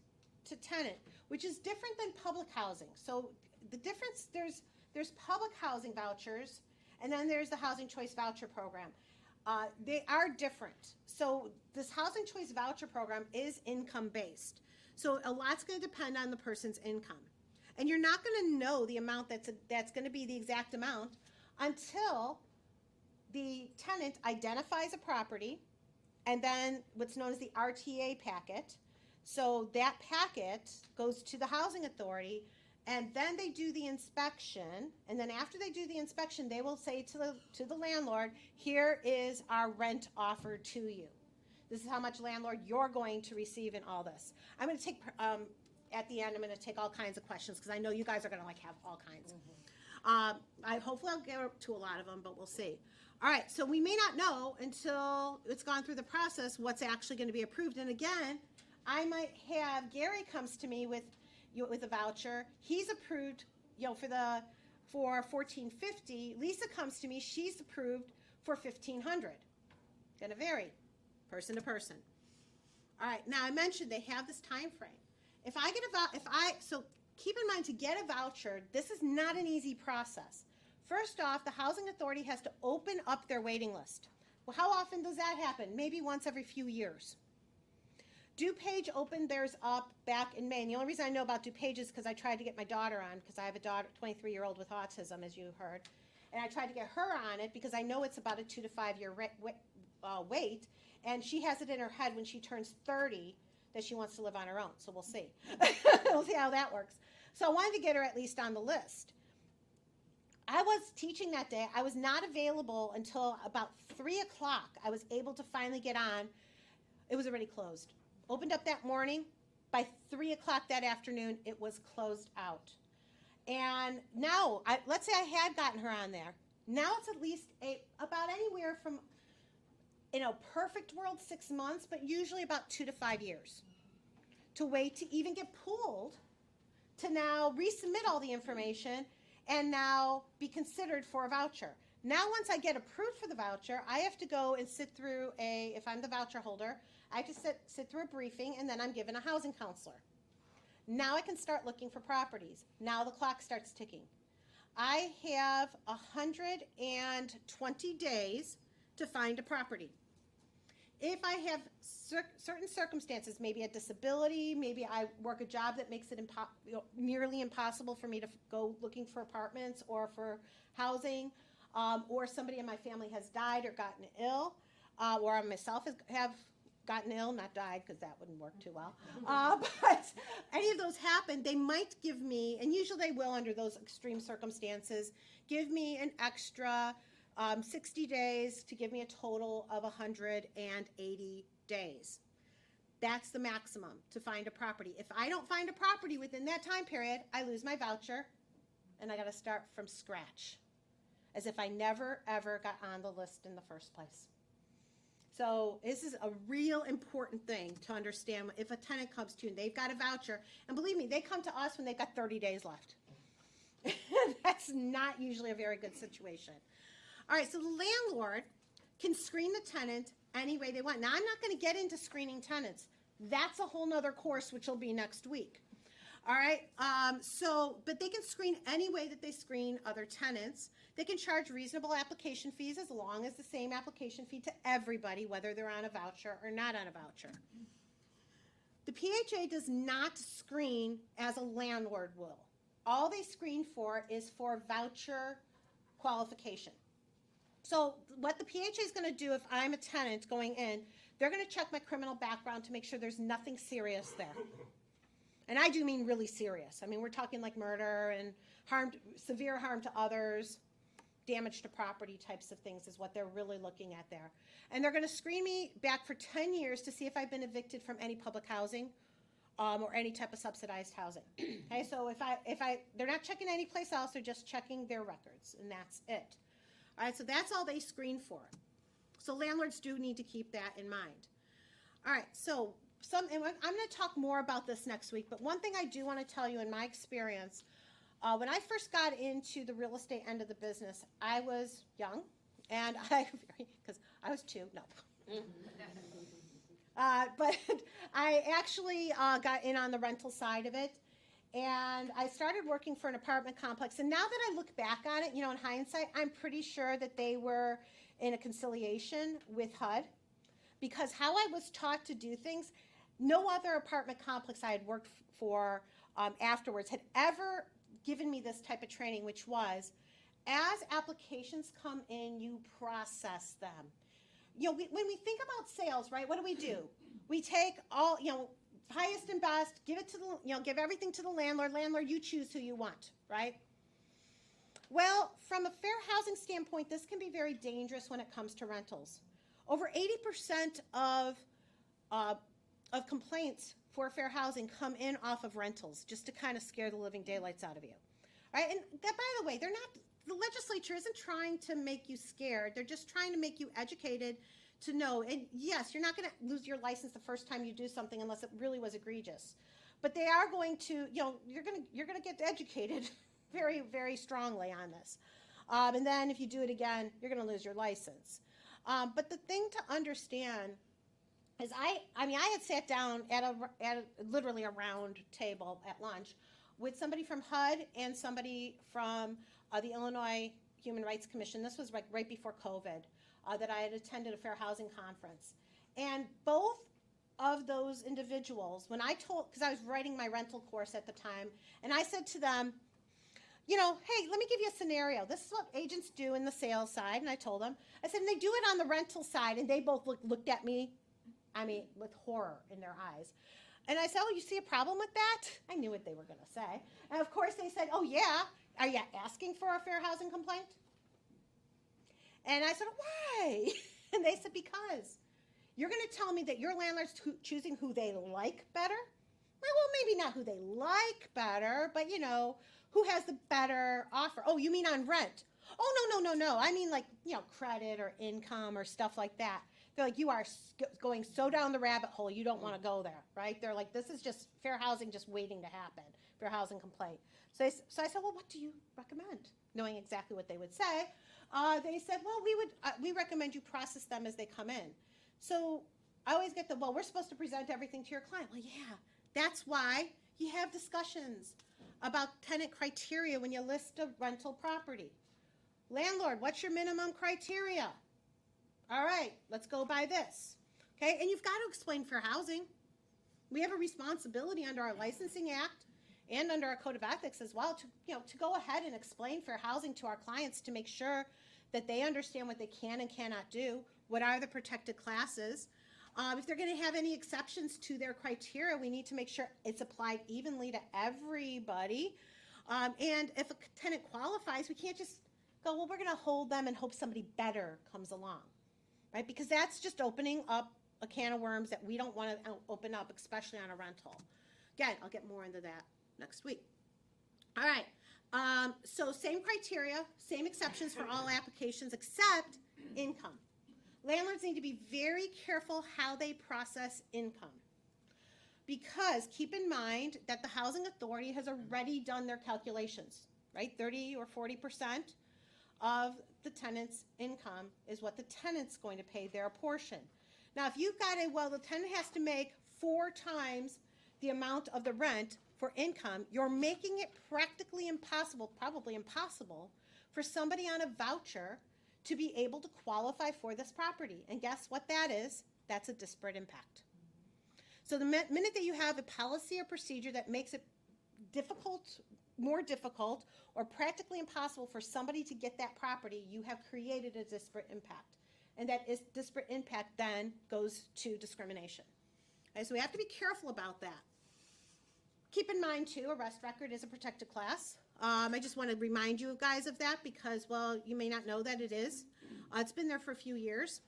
to tenant, which is different than public housing. So the difference, there's public housing vouchers, and then there's the Housing Choice Voucher Program. They are different. So this Housing Choice Voucher Program is income-based. So a lot's going to depend on the person's income. And you're not going to know the amount that's going to be the exact amount until the tenant identifies a property, and then what's known as the RTA packet. So that packet goes to the housing authority, and then they do the inspection, and then after they do the inspection, they will say to the landlord, here is our rent offer to you. This is how much landlord you're going to receive in all this. I'm going to take, at the end, I'm going to take all kinds of questions, because I know you guys are going to have all kinds. Hopefully I'll get to a lot of them, but we'll see. All right, so we may not know until it's gone through the process what's actually going to be approved. And again, I might have Gary comes to me with a voucher. He's approved, for $1,450. Lisa comes to me. She's approved for $1,500. Going to vary, person to person. All right. Now I mentioned they have this time frame. So keep in mind, to get a voucher, this is not an easy process. First off, the housing authority has to open up their waiting list. Well, how often does that happen? Maybe once every few years. DuPage opened theirs up back in May. And the only reason I know about DuPage is because I tried to get my daughter on, because I have a daughter, 23-year-old with autism, as you heard. And I tried to get her on it because I know it's about a 2 to 5 year wait. And she has it in her head when she turns 30 that she wants to live on her own. So we'll see. We'll see how that works. So I wanted to get her at least on the list. I was teaching that day. I was not available until about 3 o'clock. I was able to finally get on. It was already closed. Opened up that morning. By 3 o'clock that afternoon, it was closed out. And now, let's say I had gotten her on there. Now it's at least about anywhere from, in a perfect world, 6 months, but usually about 2 to 5 years to wait to even get pulled to now resubmit all the information and now be considered for a voucher. Now, once I get approved for the voucher, I have to go and sit through if I'm the voucher holder, I have to sit through a briefing, and then I'm given a housing counselor. Now I can start looking for properties. Now the clock starts ticking. I have 120 days to find a property. If I have certain circumstances, maybe a disability, maybe I work a job that makes it nearly impossible for me to go looking for apartments or for housing, or somebody in my family has died or gotten ill, or I myself have gotten ill, not died, because that wouldn't work too well. But any of those happen, they might give me, and usually they will under those extreme circumstances, give me an extra 60 days to give me a total of 180 days. That's the maximum to find a property. If I don't find a property within that time period, I lose my voucher, and I got to start from scratch, as if I never, ever got on the list in the first place. So this is a real important thing to understand. If a tenant comes to you and they've got a voucher, and believe me, they come to us when they've got 30 days left. That's not usually a very good situation. All right, so the landlord can screen the tenant any way they want. Now, I'm not going to get into screening tenants. That's a whole nother course, which will be next week. All right, but they can screen any way that they screen other tenants. They can charge reasonable application fees as long as the same application fee to everybody, whether they're on a voucher or not on a voucher. The PHA does not screen as a landlord will. All they screen for is for voucher qualification. So what the PHA is going to do if I'm a tenant going in, they're going to check my criminal background to make sure there's nothing serious there. And I do mean really serious. I mean, we're talking like murder and severe harm to others, damage to property types of things is what they're really looking at there. And they're going to screen me back for 10 years to see if I've been evicted from any public housing or any type of subsidized housing. Okay, so they're not checking any place else, they're just checking their records, and that's it. All right, so that's all they screen for. So landlords do need to keep that in mind. All right, so and I'm going to talk more about this next week, but one thing I do want to tell you in my experience, when I first got into the real estate end of the business, I was young, and because I was 2, no. But I actually got in on the rental side of it, and I started working for an apartment complex. And now that I look back on it, in hindsight, I'm pretty sure that they were in a conciliation with HUD, because how I was taught to do things, no other apartment complex I had worked for afterwards had ever given me this type of training, which was, as applications come in, you process them. When we think about sales, right, what do? We take all, highest and best, give it to give everything to the landlord. Landlord, you choose who you want, right? Well, from a fair housing standpoint, this can be very dangerous when it comes to rentals. Over 80% of complaints for fair housing come in off of rentals, just to kind of scare the living daylights out of you. All right, and that, by the way, the legislature isn't trying to make you scared. They're just trying to make you educated to know. And yes, you're not going to lose your license the first time you do something unless it really was egregious. But they are going to, you're going to get educated very, very strongly on this. And then if you do it again, you're going to lose your license. But the thing to understand is I had sat down at literally a round table at lunch with somebody from HUD and somebody from the Illinois Human Rights Commission. This was right before COVID, that I had attended a fair housing conference. And both of those individuals, because I was writing my rental course at the time, and I said to them, hey, let me give you a scenario. This is what agents do in the sales side. And I told them, I said, and they do it on the rental side. And they both looked at me, with horror in their eyes. And I said, oh, you see a problem with that? I knew what they were going to say. And of course they said, oh, yeah. Are you asking for a fair housing complaint? And I said, why? And they said, because you're going to tell me that your landlord's choosing who they like better? Well, maybe not who they like better, but, who has the better offer? Oh, you mean on rent? Oh, no. I mean credit or income or stuff like that. They're like, you are going so down the rabbit hole, you don't want to go there, right? They're like, this is just fair housing just waiting to happen, fair housing complaint. So I said, well, what do you recommend? Knowing exactly what they would say, they said, well, we recommend you process them as they come in. So I always get we're supposed to present everything to your client. Well, yeah, that's why you have discussions about tenant criteria when you list a rental property. Landlord, what's your minimum criteria? All right, let's go by this. Okay, and you've got to explain fair housing. We have a responsibility under our Licensing Act and under our Code of Ethics as well to go ahead and explain fair housing to our clients to make sure that they understand what they can and cannot do, what are the protected classes. If they're going to have any exceptions to their criteria, we need to make sure it's applied evenly to everybody. And if a tenant qualifies, we can't just go, well, we're going to hold them and hope somebody better comes along, right? Because that's just opening up a can of worms that we don't want to open up, especially on a rental. Again, I'll get more into that next week. All right. So same criteria, same exceptions for all applications except income. Landlords need to be very careful how they process income. Because keep in mind that the Housing Authority has already done their calculations, right? 30 or 40% of the tenant's income is what the tenant's going to pay their portion. Now, if you've got the tenant has to make 4 times the amount of the rent for income, you're making it practically impossible, probably impossible, for somebody on a voucher to be able to qualify for this property. And guess what that is? That's a disparate impact. So the minute that you have a policy or procedure that makes it more difficult, or practically impossible for somebody to get that property, you have created a disparate impact. And that disparate impact then goes to discrimination. Okay, so we have to be careful about that. Keep in mind, too, arrest record is a protected class. I just want to remind you guys of that because, well, you may not know that it is. It's been there for a few years.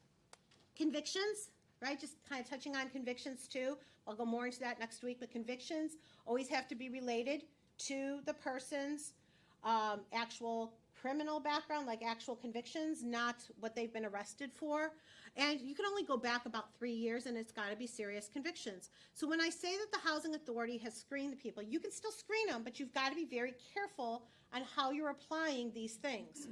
Convictions, right? Just kind of touching on convictions, too. I'll go more into that next week, but convictions always have to be related to the person's actual criminal background, like actual convictions, not what they've been arrested for. And you can only go back about 3 years, and it's got to be serious convictions. So when I say that the Housing Authority has screened the people, you can still screen them, but you've got to be very careful on how you're applying these things.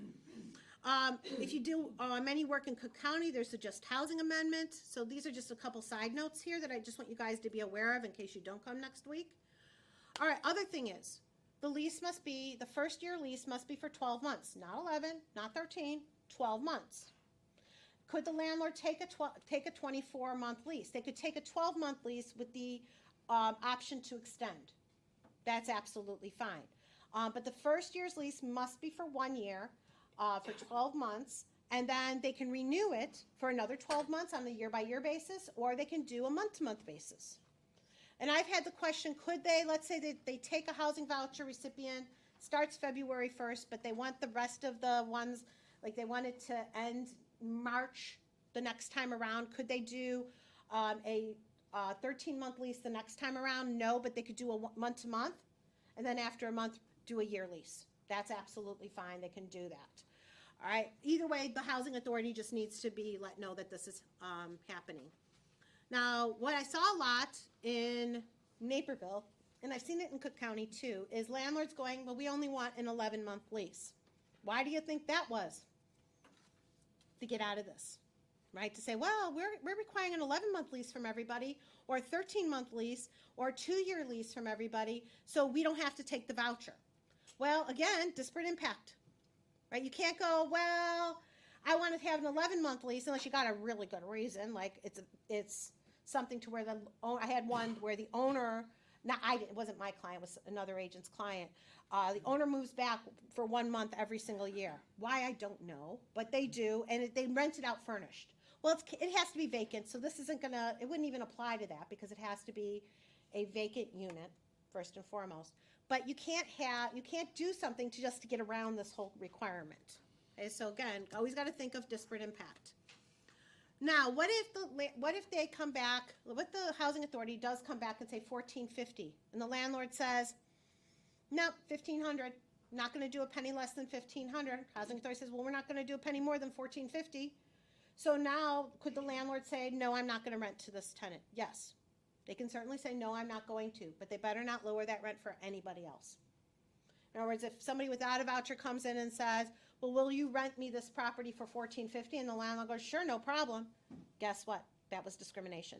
If you do any work in Cook County, there's a just housing amendment. So these are just a couple side notes here that I just want you guys to be aware of in case you don't come next week. All right, other thing is, the first year lease must be for 12 months, not 11, not 13, 12 months. Could the landlord take a 24-month lease? They could take a 12-month lease with the option to extend. That's absolutely fine. But the first year's lease must be for 1 year, for 12 months, and then they can renew it for another 12 months on a year-by-year basis, or they can do a month-to-month basis. And I've had the question, could they, let's say they take a housing voucher recipient, starts February 1st, but they want the rest of the ones, like they want it to end March the next time around. Could they do a 13-month lease the next time around? No, but they could do a month-to-month, and then after a month, do a year lease. That's absolutely fine. They can do that. All right. Either way, the Housing Authority just needs to be let know that this is happening. Now, what I saw a lot in Naperville, and I've seen it in Cook County too, is landlords going, well, we only want an 11-month lease. Why do you think that was? To get out of this, right? To say, well, we're requiring an 11-month lease from everybody, or a 13-month lease, or a 2-year lease from everybody, so we don't have to take the voucher. Well, again, disparate impact, right? You can't go, well, I want to have an 11-month lease unless you got a really good reason, like it's something to where I had one where the owner, it wasn't my client, it was another agent's client. The owner moves back for 1 month every single year. Why, I don't know, but they do, and they rent it out furnished. Well, it has to be vacant, so this isn't gonna, it wouldn't even apply to that because it has to be a vacant unit, first and foremost. But you can't do something to get around this whole requirement. Okay, so again, always got to think of disparate impact. Now, what if they come back, what the Housing Authority does come back and say $1,450, and the landlord says, no, $1,500, not going to do a penny less than $1,500. Housing Authority says, well, we're not going to do a penny more than $1,450. So now, could the landlord say, no, I'm not going to rent to this tenant? Yes. They can certainly say, no, I'm not going to, but they better not lower that rent for anybody else. In other words, if somebody without a voucher comes in and says, well, will you rent me this property for $1,450? And the landlord goes, sure, no problem. Guess what? That was discrimination.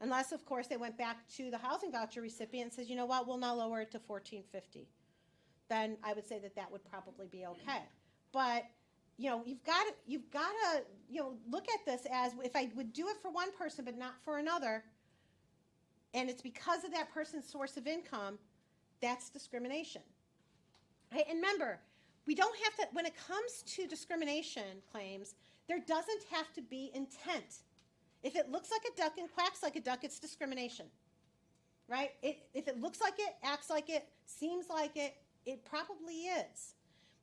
Unless, of course, they went back to the housing voucher recipient and says, you know what, we'll now lower it to $1,450. Then I would say that would probably be okay. But, you've got to, look at this as if I would do it for one person but not for another, and it's because of that person's source of income, that's discrimination. Right? And remember, we don't have to, when it comes to discrimination claims, there doesn't have to be intent. If it looks like a duck and quacks like a duck, it's discrimination, right? If it looks like it, acts like it, seems like it, it probably is,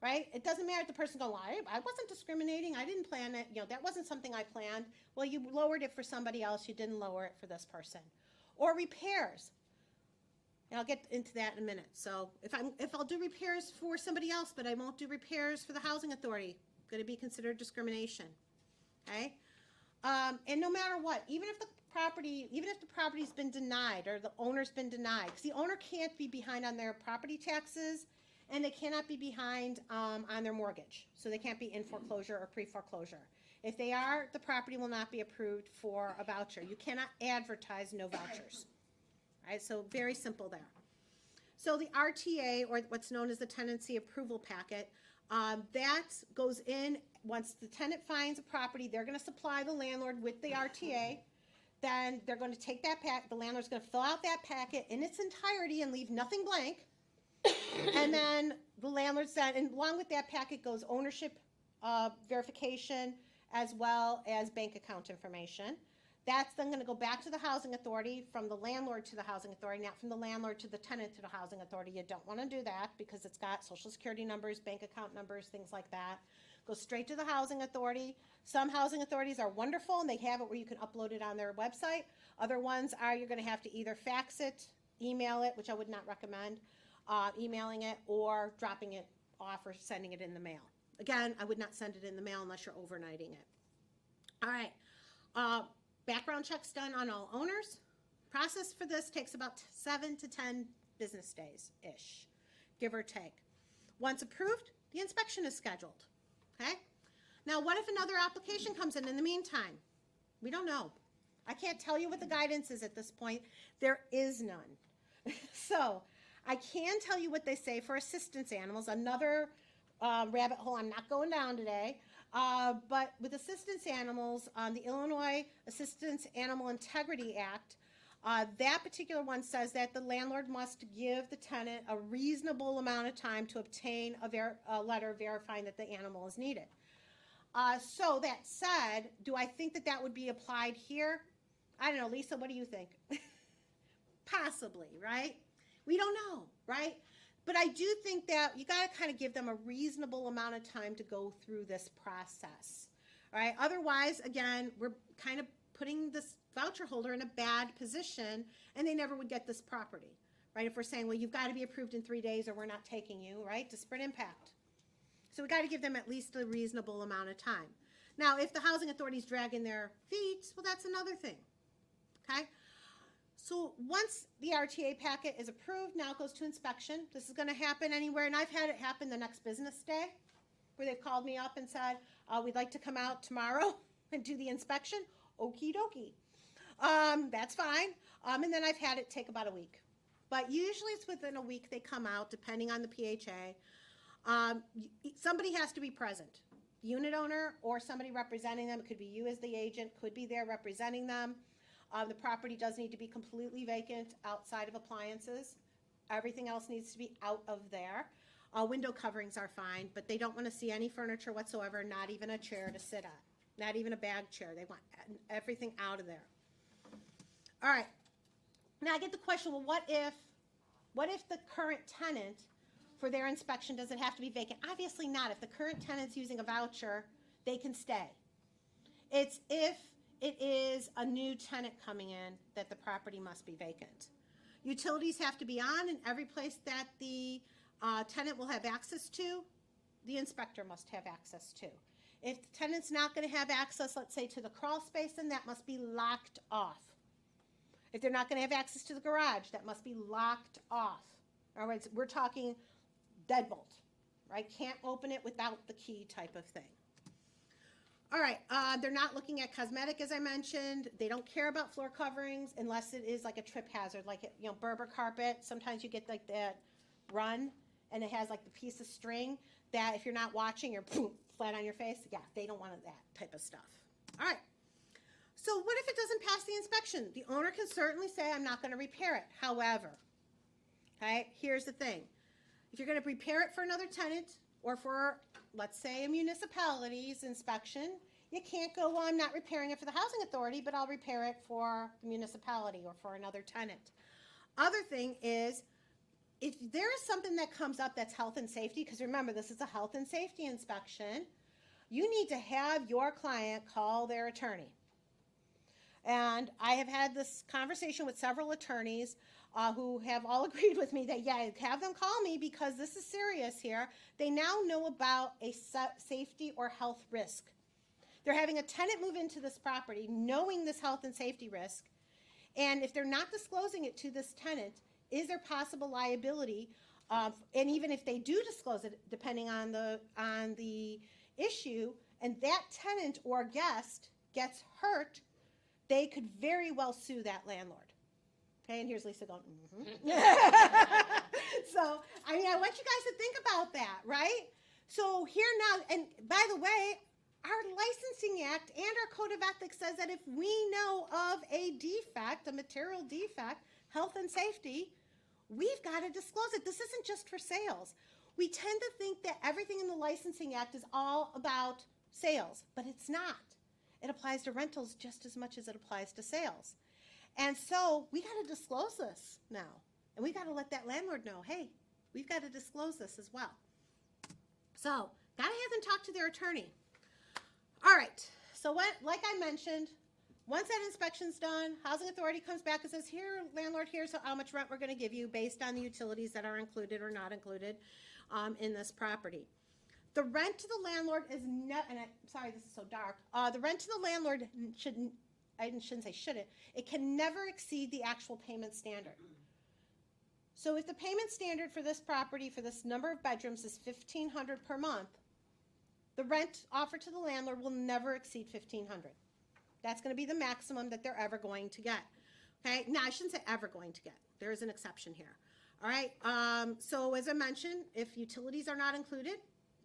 right? It doesn't matter if the person goes, well, I wasn't discriminating. I didn't plan it. You know, that wasn't something I planned. Well, you lowered it for somebody else. You didn't lower it for this person. Or repairs. And I'll get into that in a minute. So if I'll do repairs for somebody else, but I won't do repairs for the housing authority, going to be considered discrimination. Okay? And no matter what, even if the property's been denied or the owner's been denied, because the owner can't be behind on their property taxes and they cannot be behind on their mortgage. So they can't be in foreclosure or pre-foreclosure. If they are, the property will not be approved for a voucher. You cannot advertise no vouchers. Right? So very simple there. So the RTA, or what's known as the tenancy approval packet, that goes in once the tenant finds a property. They're going to supply the landlord with the RTA. Then they're going to take that the landlord's going to fill out that packet in its entirety and leave nothing blank. And then the landlord said, and along with that packet goes ownership verification as well as bank account information. That's then going to go back to the housing authority, from the landlord to the housing authority, not from the landlord to the tenant to the housing authority. You don't want to do that because it's got social security numbers, bank account numbers, things like that. Goes straight to the housing authority. Some housing authorities are wonderful and they have it where you can upload it on their website. Other ones are you're going to have to either fax it, email it, which I would not recommend, emailing it, or dropping it off or sending it in the mail. Again, I would not send it in the mail unless you're overnighting it. All right. Background checks done on all owners. Process for this takes about 7 to 10 business days-ish, give or take. Once approved, the inspection is scheduled. Okay? Now, what if another application comes in the meantime? We don't know. I can't tell you what the guidance is at this point. There is none. So I can tell you what they say for assistance animals, another rabbit hole I'm not going down today. But with assistance animals, the Illinois Assistance Animal Integrity Act, that particular one says that the landlord must give the tenant a reasonable amount of time to obtain a letter verifying that the animal is needed. So that said, do I think that that would be applied here? I don't know, Lisa, what do you think? Possibly, right? We don't know, right? But I do think that you got to kind of give them a reasonable amount of time to go through this process, all right? Otherwise, again, we're kind of putting this voucher holder in a bad position, and they never would get this property, right? If we're saying, well, you've got to be approved in 3 days or we're not taking you, right? Disparate impact. So we got to give them at least a reasonable amount of time. Now, if the housing authority's dragging their feet, well, that's another thing, okay? So once the RTA packet is approved, now it goes to inspection. This is going to happen anywhere, and I've had it happen the next business day, where they've called me up and said, we'd like to come out tomorrow and do the inspection. Okie dokie. That's fine. And then I've had it take about a week. But usually it's within a week they come out, depending on the PHA. Somebody has to be present. Unit owner or somebody representing them. It could be you as the agent, could be there representing them. The property does need to be completely vacant outside of appliances. Everything else needs to be out of there. Window coverings are fine, but they don't want to see any furniture whatsoever, not even a chair to sit on, not even a bag chair. They want everything out of there. All right. Now I get the question, well, what if the current tenant for their inspection, does it have to be vacant? Obviously not. If the current tenant's using a voucher, they can stay. It's if it is a new tenant coming in that the property must be vacant. Utilities have to be on in every place that the tenant will have access to, the inspector must have access to. If the tenant's not going to have access, let's say, to the crawl space, then that must be locked off. If they're not going to have access to the garage, that must be locked off. In other words, we're talking deadbolt, right? Can't open it without the key type of thing. All right, they're not looking at cosmetic, as I mentioned. They don't care about floor coverings unless it is like a trip hazard, like, Berber carpet. Sometimes you get like that run, and it has like the piece of string that if you're not watching, you're flat on your face. Yeah, they don't want that type of stuff. All right, so what if it doesn't pass the inspection? The owner can certainly say, I'm not going to repair it. However, okay, here's the thing. If you're going to repair it for another tenant or for, let's say, a municipality's inspection, you can't go, well, I'm not repairing it for the housing authority, but I'll repair it for the municipality or for another tenant. Other thing is, if there is something that comes up that's health and safety, because remember, this is a health and safety inspection, you need to have your client call their attorney. And I have had this conversation with several attorneys who have all agreed with me that, yeah, have them call me because this is serious here. They now know about a safety or health risk. They're having a tenant move into this property knowing this health and safety risk. And if they're not disclosing it to this tenant, is there possible liability? And even if they do disclose it, depending on the issue, and that tenant or guest gets hurt, they could very well sue that landlord. Okay, and here's Lisa going, So, I mean, I want you guys to think about that, right? So here now, and by the way, our licensing act and our code of ethics says that if we know of a defect, a material defect, health and safety, we've got to disclose it. This isn't just for sales. We tend to think that everything in the licensing act is all about sales, but it's not. It applies to rentals just as much as it applies to sales. And so we got to disclose this now. And we got to let that landlord know, hey, we've got to disclose this as well. So got to have them talk to their attorney. All right, so like I mentioned, once that inspection's done, housing authority comes back and says, here, landlord, here's how much rent we're going to give you based on the utilities that are included or not included in this property. The rent to the landlord is not, and sorry, this is so dark. The rent to the landlord shouldn't, I shouldn't say shouldn't, it can never exceed the actual payment standard. So if the payment standard for this property, for this number of bedrooms is $1,500 per month, the rent offered to the landlord will never exceed $1,500. That's going to be the maximum that they're ever going to get. Okay, now I shouldn't say ever going to get. There is an exception here. All right, so as I mentioned, if utilities are not included,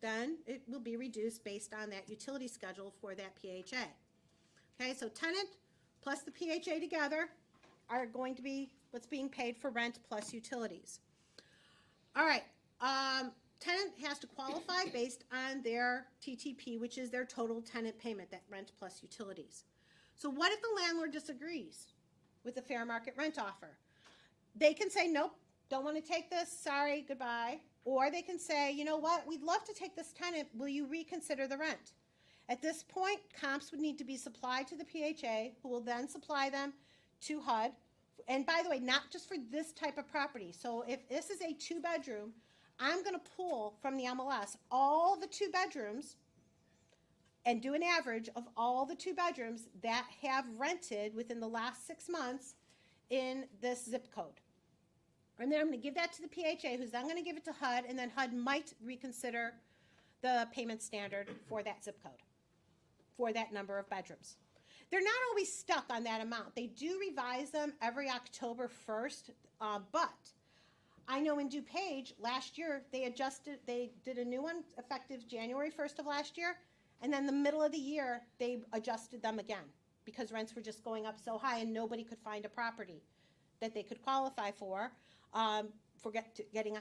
then it will be reduced based on that utility schedule for that PHA. Okay, so tenant plus the PHA together are going to be what's being paid for rent plus utilities. All right, tenant has to qualify based on their TTP, which is their total tenant payment, that rent plus utilities. So what if the landlord disagrees with the fair market rent offer? They can say, nope, don't want to take this, sorry, goodbye. Or they can say, you know what, we'd love to take this tenant, will you reconsider the rent? At this point, comps would need to be supplied to the PHA, who will then supply them to HUD. And by the way, not just for this type of property. So if this is a 2-bedroom, I'm going to pull from the MLS all the 2 bedrooms and do an average of all the 2 bedrooms that have rented within the last 6 months in this zip code. And then I'm going to give that to the PHA, who's then going to give it to HUD, and then HUD might reconsider the payment standard for that zip code, for that number of bedrooms. They're not always stuck on that amount. They do revise them every October 1st, but I know in DuPage last year they did a new one effective January 1st of last year, and then the middle of the year they adjusted them again because rents were just going up so high and nobody could find a property that they could qualify for getting a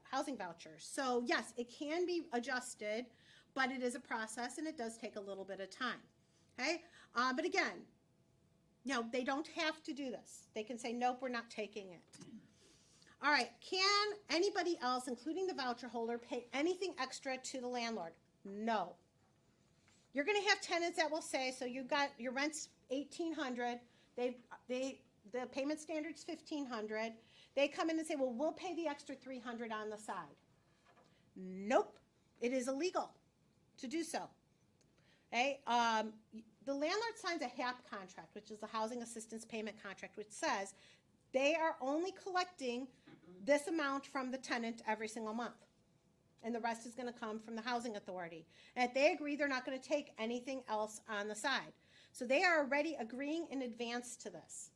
housing voucher. So yes, it can be adjusted, but it is a process and it does take a little bit of time. Okay, but again, no, they don't have to do this. They can say, nope, we're not taking it. All right, can anybody else, including the voucher holder, pay anything extra to the landlord? No. You're going to have tenants that will say, so you got your rent's $1,800. The payment standard's $1,500. They come in and say, well, we'll pay the extra $300 on the side. Nope, it is illegal to do so. Okay, the landlord signs a HAP contract, which is the Housing Assistance Payment Contract, which says they are only collecting this amount from the tenant every single month. And the rest is going to come from the housing authority. And if they agree, they're not going to take anything else on the side. So they are already agreeing in advance to this.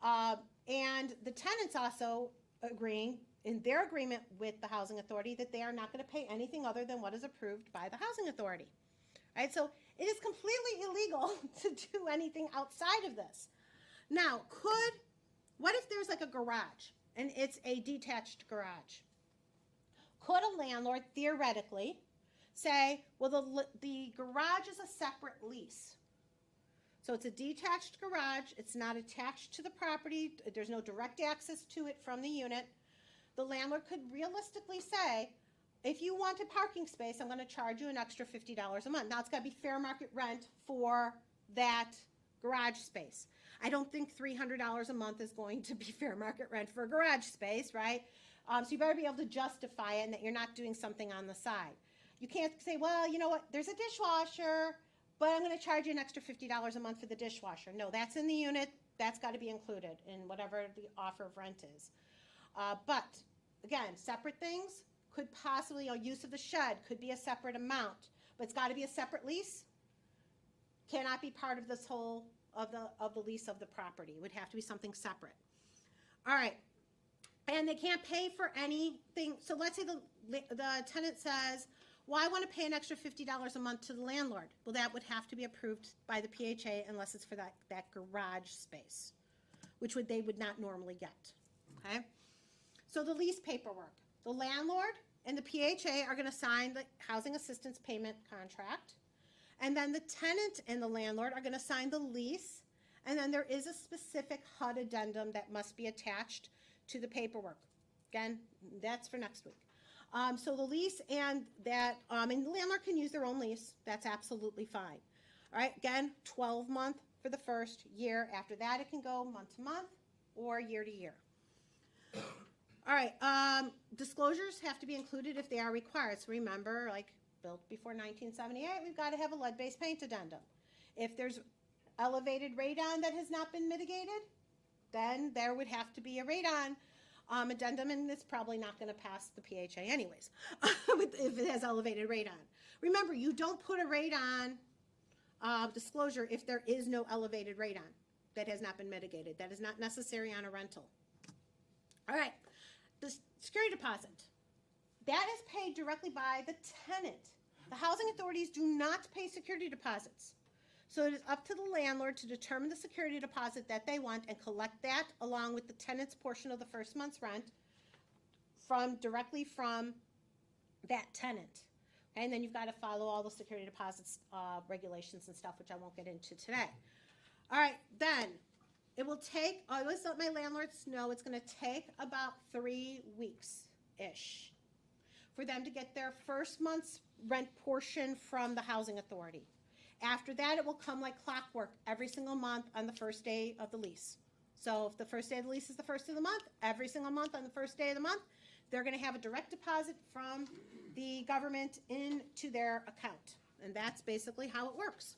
And the tenants also agreeing in their agreement with the housing authority that they are not going to pay anything other than what is approved by the housing authority. All right, so it is completely illegal to do anything outside of this. Now, what if there's like a garage and it's a detached garage? Could a landlord theoretically say, well, the garage is a separate lease. So it's a detached garage. It's not attached to the property. There's no direct access to it from the unit. The landlord could realistically say, if you want a parking space, I'm going to charge you an extra $50 a month. Now, it's got to be fair market rent for that garage space. I don't think $300 a month is going to be fair market rent for a garage space, right? So you better be able to justify it and that you're not doing something on the side. You can't say, well, you know what, there's a dishwasher, but I'm going to charge you an extra $50 a month for the dishwasher. No, that's in the unit. That's got to be included in whatever the offer of rent is. But, again, separate things could possibly, use of the shed could be a separate amount, but it's got to be a separate lease. Cannot be part of this whole, of the lease of the property. It would have to be something separate. All right. And they can't pay for anything. So let's say the tenant says, well, I want to pay an extra $50 a month to the landlord. Well, that would have to be approved by the PHA unless it's for that garage space, which they would not normally get, okay? So the lease paperwork. The landlord and the PHA are going to sign the housing assistance payment contract, and then the tenant and the landlord are going to sign the lease, and then there is a specific HUD addendum that must be attached to the paperwork. Again, that's for next week. So the lease and that, and the landlord can use their own lease. That's absolutely fine. All right, again, 12-month for the first year. After that, it can go month to month or year to year. All right, disclosures have to be included if they are required. So remember, like built before 1978, we've got to have a lead-based paint addendum. If there's elevated radon that has not been mitigated, then there would have to be a radon addendum, and it's probably not going to pass the PHA anyways, if it has elevated radon. Remember, you don't put a radon disclosure if there is no elevated radon that has not been mitigated. That is not necessary on a rental. All right, the security deposit. That is paid directly by the tenant. The housing authorities do not pay security deposits. So it is up to the landlord to determine the security deposit that they want and collect that along with the tenant's portion of the first month's rent directly from that tenant. Okay, and then you've got to follow all the security deposits regulations and stuff, which I won't get into today. All right, then it will take, I always let my landlords know it's going to take about 3 weeks-ish for them to get their first month's rent portion from the housing authority. After that, it will come like clockwork every single month on the first day of the lease. So if the first day of the lease is the first of the month, every single month on the first day of the month, they're going to have a direct deposit from the government into their account. And that's basically how it works.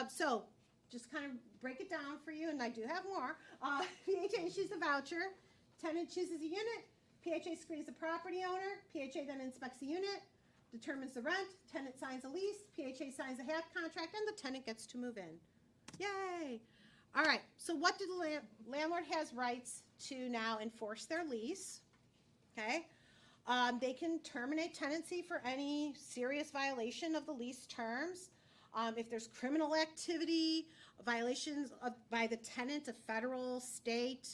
So just kind of break it down for you, and I do have more. PHA issues the voucher. Tenant chooses a unit. PHA screens the property owner. PHA then inspects the unit, determines the rent, tenant signs a lease, PHA signs a HAP contract, and the tenant gets to move in. Yay! All right, so what do the landlord has rights to now enforce their lease, okay? They can terminate tenancy for any serious violation of the lease terms. If there's criminal activity, violations by the tenant of federal, state,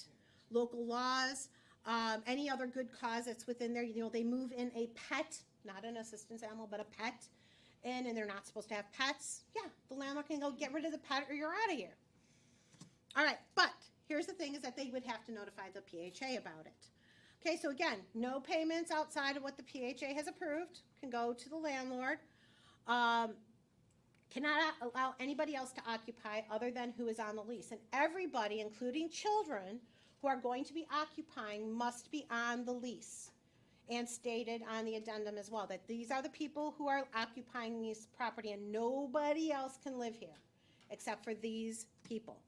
local laws, any other good cause that's within there, they move in a pet, not an assistance animal, but a pet in, and they're not supposed to have pets, yeah, the landlord can go get rid of the pet or you're out of here. All right, but here's the thing is that they would have to notify the PHA about it. Okay, so again, no payments outside of what the PHA has approved can go to the landlord. Cannot allow anybody else to occupy other than who is on the lease. And everybody, including children, who are going to be occupying must be on the lease. And stated on the addendum as well, that these are the people who are occupying this property and nobody else can live here except for these people.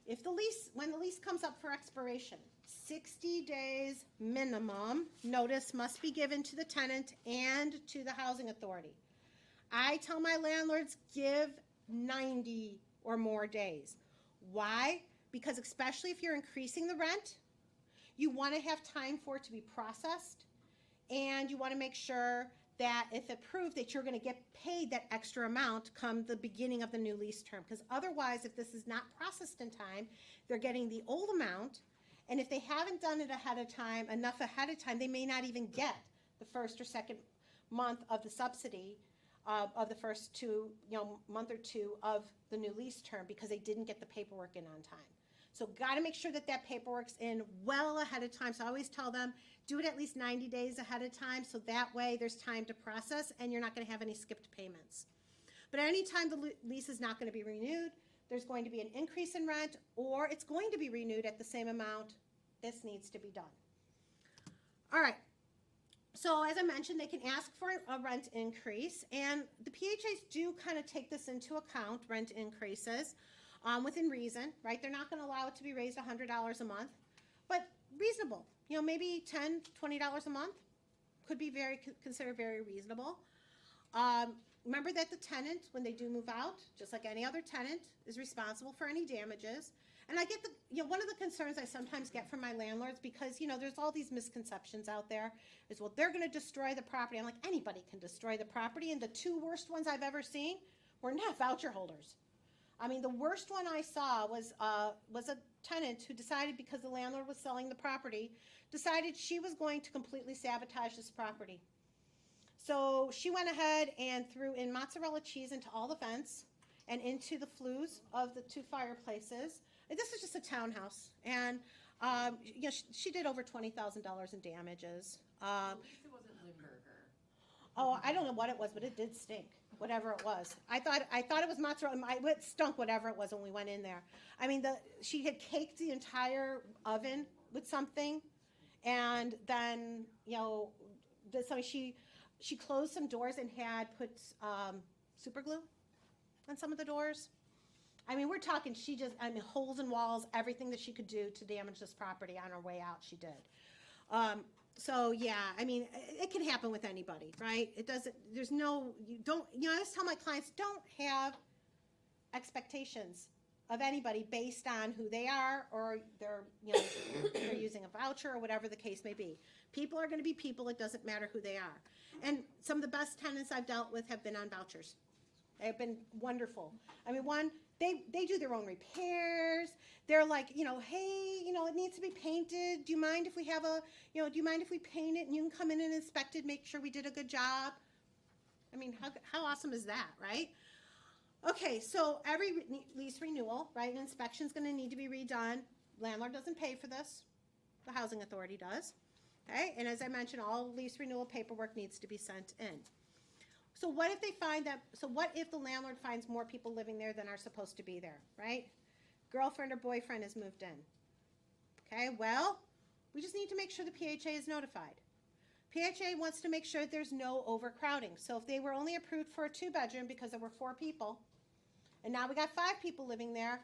If the lease, when the lease comes up for expiration, 60 days minimum notice must be given to the tenant and to the housing authority. I tell my landlords, give 90 or more days. Why? Because especially if you're increasing the rent, you want to have time for it to be processed, and you want to make sure that if approved that you're going to get paid that extra amount come the beginning of the new lease term. Because otherwise, if this is not processed in time, they're getting the old amount, and if they haven't done it enough ahead of time, they may not even get the first or second month of the subsidy of the first two, month or two of the new lease term because they didn't get the paperwork in on time. So got to make sure that that paperwork's in well ahead of time. So I always tell them, do it at least 90 days ahead of time so that way there's time to process and you're not going to have any skipped payments. But anytime the lease is not going to be renewed, there's going to be an increase in rent or it's going to be renewed at the same amount. This needs to be done. All right. So as I mentioned, they can ask for a rent increase, and the PHAs do kind of take this into account, rent increases, within reason, right? They're not going to allow it to be raised $100 a month, but reasonable. Maybe $10, $20 a month could be considered very reasonable. Remember that the tenant, when they do move out, just like any other tenant, is responsible for any damages. And I get one of the concerns I sometimes get from my landlords, because, there's all these misconceptions out there, is, well, they're going to destroy the property. I'm like, anybody can destroy the property. And the two worst ones I've ever seen were not voucher holders. I mean, the worst one I saw was a tenant who decided, because the landlord was selling the property, decided she was going to completely sabotage this property. So she went ahead and threw in mozzarella cheese into all the vents and into the flues of the two fireplaces. And this is just a townhouse, and she did over $20,000 in damages. At least it wasn't Limburger. Oh, I don't know what it was, but it did stink. Whatever it was, I thought it was mozzarella. It stunk, whatever it was, when we went in there. I mean, she had caked the entire oven with something, and then she closed some doors and had put super glue on some of the doors. I mean, we're talking, holes in walls, everything that she could do to damage this property on her way out, she did. So yeah, I mean, it can happen with anybody, right? I always tell my clients, don't have expectations of anybody based on who they are or they're using a voucher or whatever the case may be. People are going to be people. It doesn't matter who they are. And some of the best tenants I've dealt with have been on vouchers. They've been wonderful. I mean, they do their own repairs. They're like, hey, it needs to be painted. Do you mind if we paint it and you can come in and inspect it, make sure we did a good job? I mean, how awesome is that, right? Okay, so every lease renewal, right, an inspection's going to need to be redone. Landlord doesn't pay for this. The housing authority does. Okay, and as I mentioned, all lease renewal paperwork needs to be sent in. So what if the landlord finds more people living there than are supposed to be there, right? Girlfriend or boyfriend has moved in. Okay, well, we just need to make sure the PHA is notified. PHA wants to make sure there's no overcrowding. So if they were only approved for a 2-bedroom because there were 4 people, and now we got 5 people living there,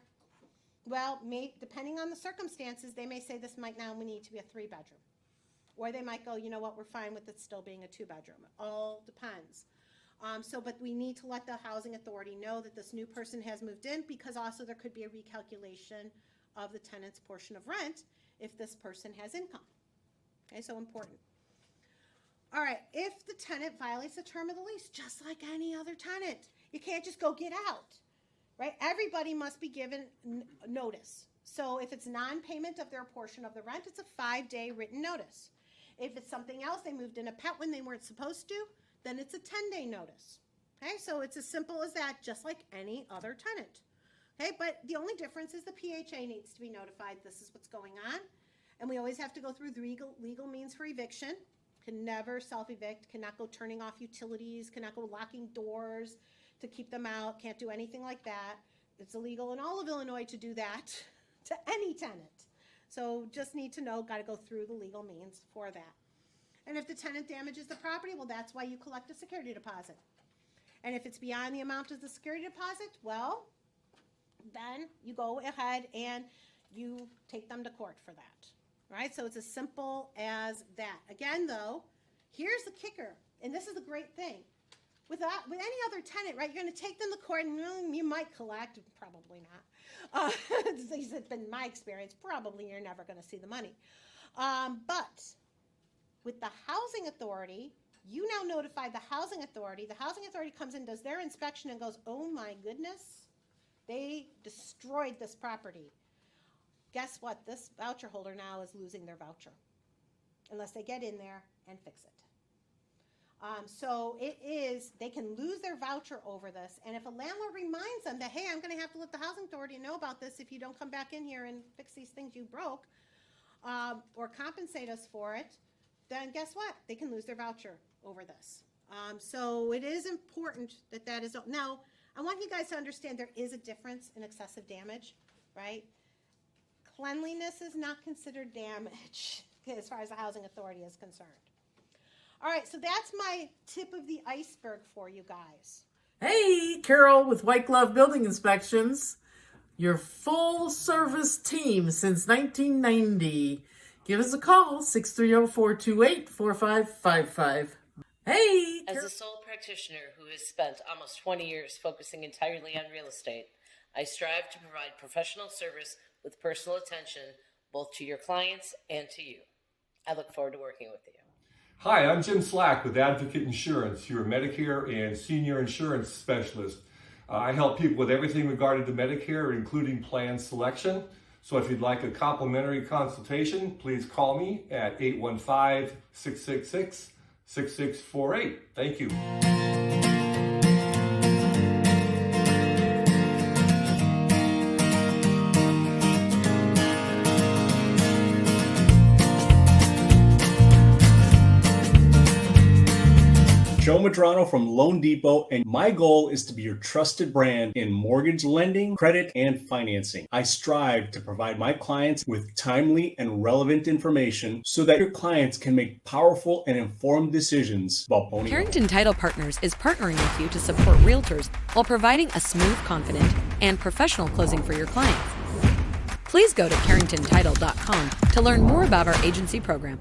well, depending on the circumstances, they may say this might now need to be a 3-bedroom. Or they might go, you know what, we're fine with it still being a 2-bedroom. It all depends. But we need to let the housing authority know that this new person has moved in, because also there could be a recalculation of the tenant's portion of rent if this person has income. Okay, so important. All right, if the tenant violates the term of the lease, just like any other tenant, you can't just go get out, right? Everybody must be given notice. So if it's non-payment of their portion of the rent, it's a 5-day written notice. If it's something else, they moved in a pet when they weren't supposed to, then it's a 10-day notice. Okay, so it's as simple as that, just like any other tenant. Okay, but the only difference is the PHA needs to be notified. This is what's going on. And we always have to go through the legal means for eviction. Can never self-evict, cannot go turning off utilities, cannot go locking doors to keep them out, can't do anything like that. It's illegal in all of Illinois to do that to any tenant. So just need to know, got to go through the legal means for that. And if the tenant damages the property, well, that's why you collect a security deposit. And if it's beyond the amount of the security deposit, well, then you go ahead and you take them to court for that, right? So it's as simple as that. Again, though, here's the kicker, and this is the great thing. With any other tenant, right, you're going to take them to court, and you might collect, probably not. It's been my experience, probably you're never going to see the money. But with the housing authority, you now notify the housing authority. The housing authority comes in, does their inspection, and goes, oh my goodness, they destroyed this property. Guess what? This voucher holder now is losing their voucher unless they get in there and fix it. So they can lose their voucher over this. And if a landlord reminds them that, hey, I'm going to have to let the housing authority know about this if you don't come back in here and fix these things you broke, or compensate us for it, then guess what? They can lose their voucher over this. So it is important that that is, now, I want you guys to understand there is a difference in excessive damage, right? Cleanliness is not considered damage as far as the housing authority is concerned. All right, so that's my tip of the iceberg for you guys. Hey, Carol with White Glove Building Inspections, your full service team since 1990. Give us a call, 630-428-4555. Hey, As a sole practitioner who has spent almost 20 years focusing entirely on real estate, I strive to provide professional service with personal attention both to your clients and to you. I look forward to working with you. Hi, I'm Jim Slack with Advocate Insurance, your Medicare and senior insurance specialist. I help people with everything regarding to Medicare, including plan selection. So if you'd like a complimentary consultation, please call me at 815-666-6648. Thank you. Joe Madrano from Loan Depot, and my goal is to be your trusted brand in mortgage lending, credit, and financing. I strive to provide my clients with timely and relevant information so that your clients can make powerful and informed decisions about owning. Carrington Title Partners is partnering with you to support realtors while providing a smooth, confident, and professional closing for your clients. Please go to carringtontitle.com to learn more about our agency program.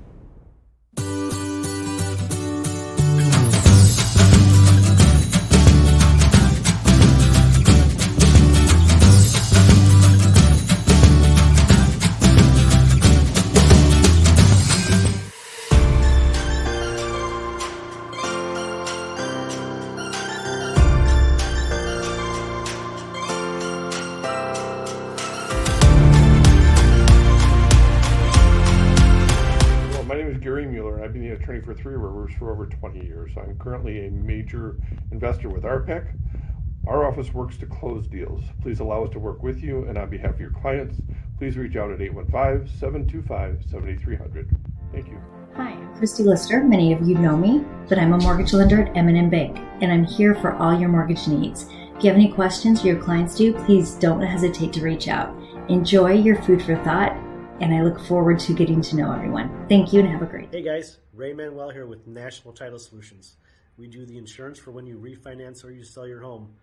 I've been the attorney for Three Rivers for over 20 years. I'm currently a major investor with RPEC. Our office works to close deals. Please allow us to work with you, and on behalf of your clients, please reach out at 815-725-7300. Thank you. Hi, I'm Christy Lister. Many of you know me, but I'm a mortgage lender at M&M Bank, and I'm here for all your mortgage needs. If you have any questions or your clients do, please don't hesitate to reach out. Enjoy your food for thought, and I look forward to getting to know everyone. Thank you and have a great day. Hey guys, Ray Manuel here with National Title Solutions. We do the insurance for when you refinance or you sell your home.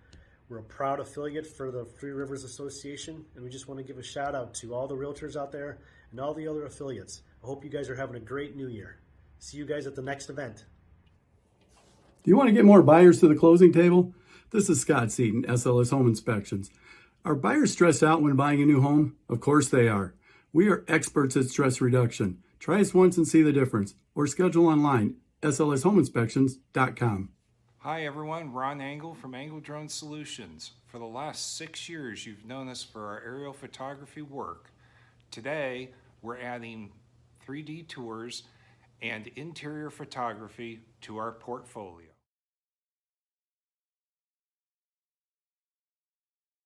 We're a proud affiliate for the Three Rivers Association, and we just want to give a shout out to all the realtors out there and all the other affiliates. I hope you guys are having a great new year. See you guys at the next event. Do you want to get more buyers to the closing table? This is Scott Seaton, SLS Home Inspections. Are buyers stressed out when buying a new home? Of course they are. We are experts at stress reduction. Try us once and see the difference, or schedule online, slshomeinspections.com. Hi everyone, Ron Angle from Angle Drone Solutions. For the last 6 years, you've known us for our aerial photography work. Today, we're adding 3D tours and interior photography to our portfolio.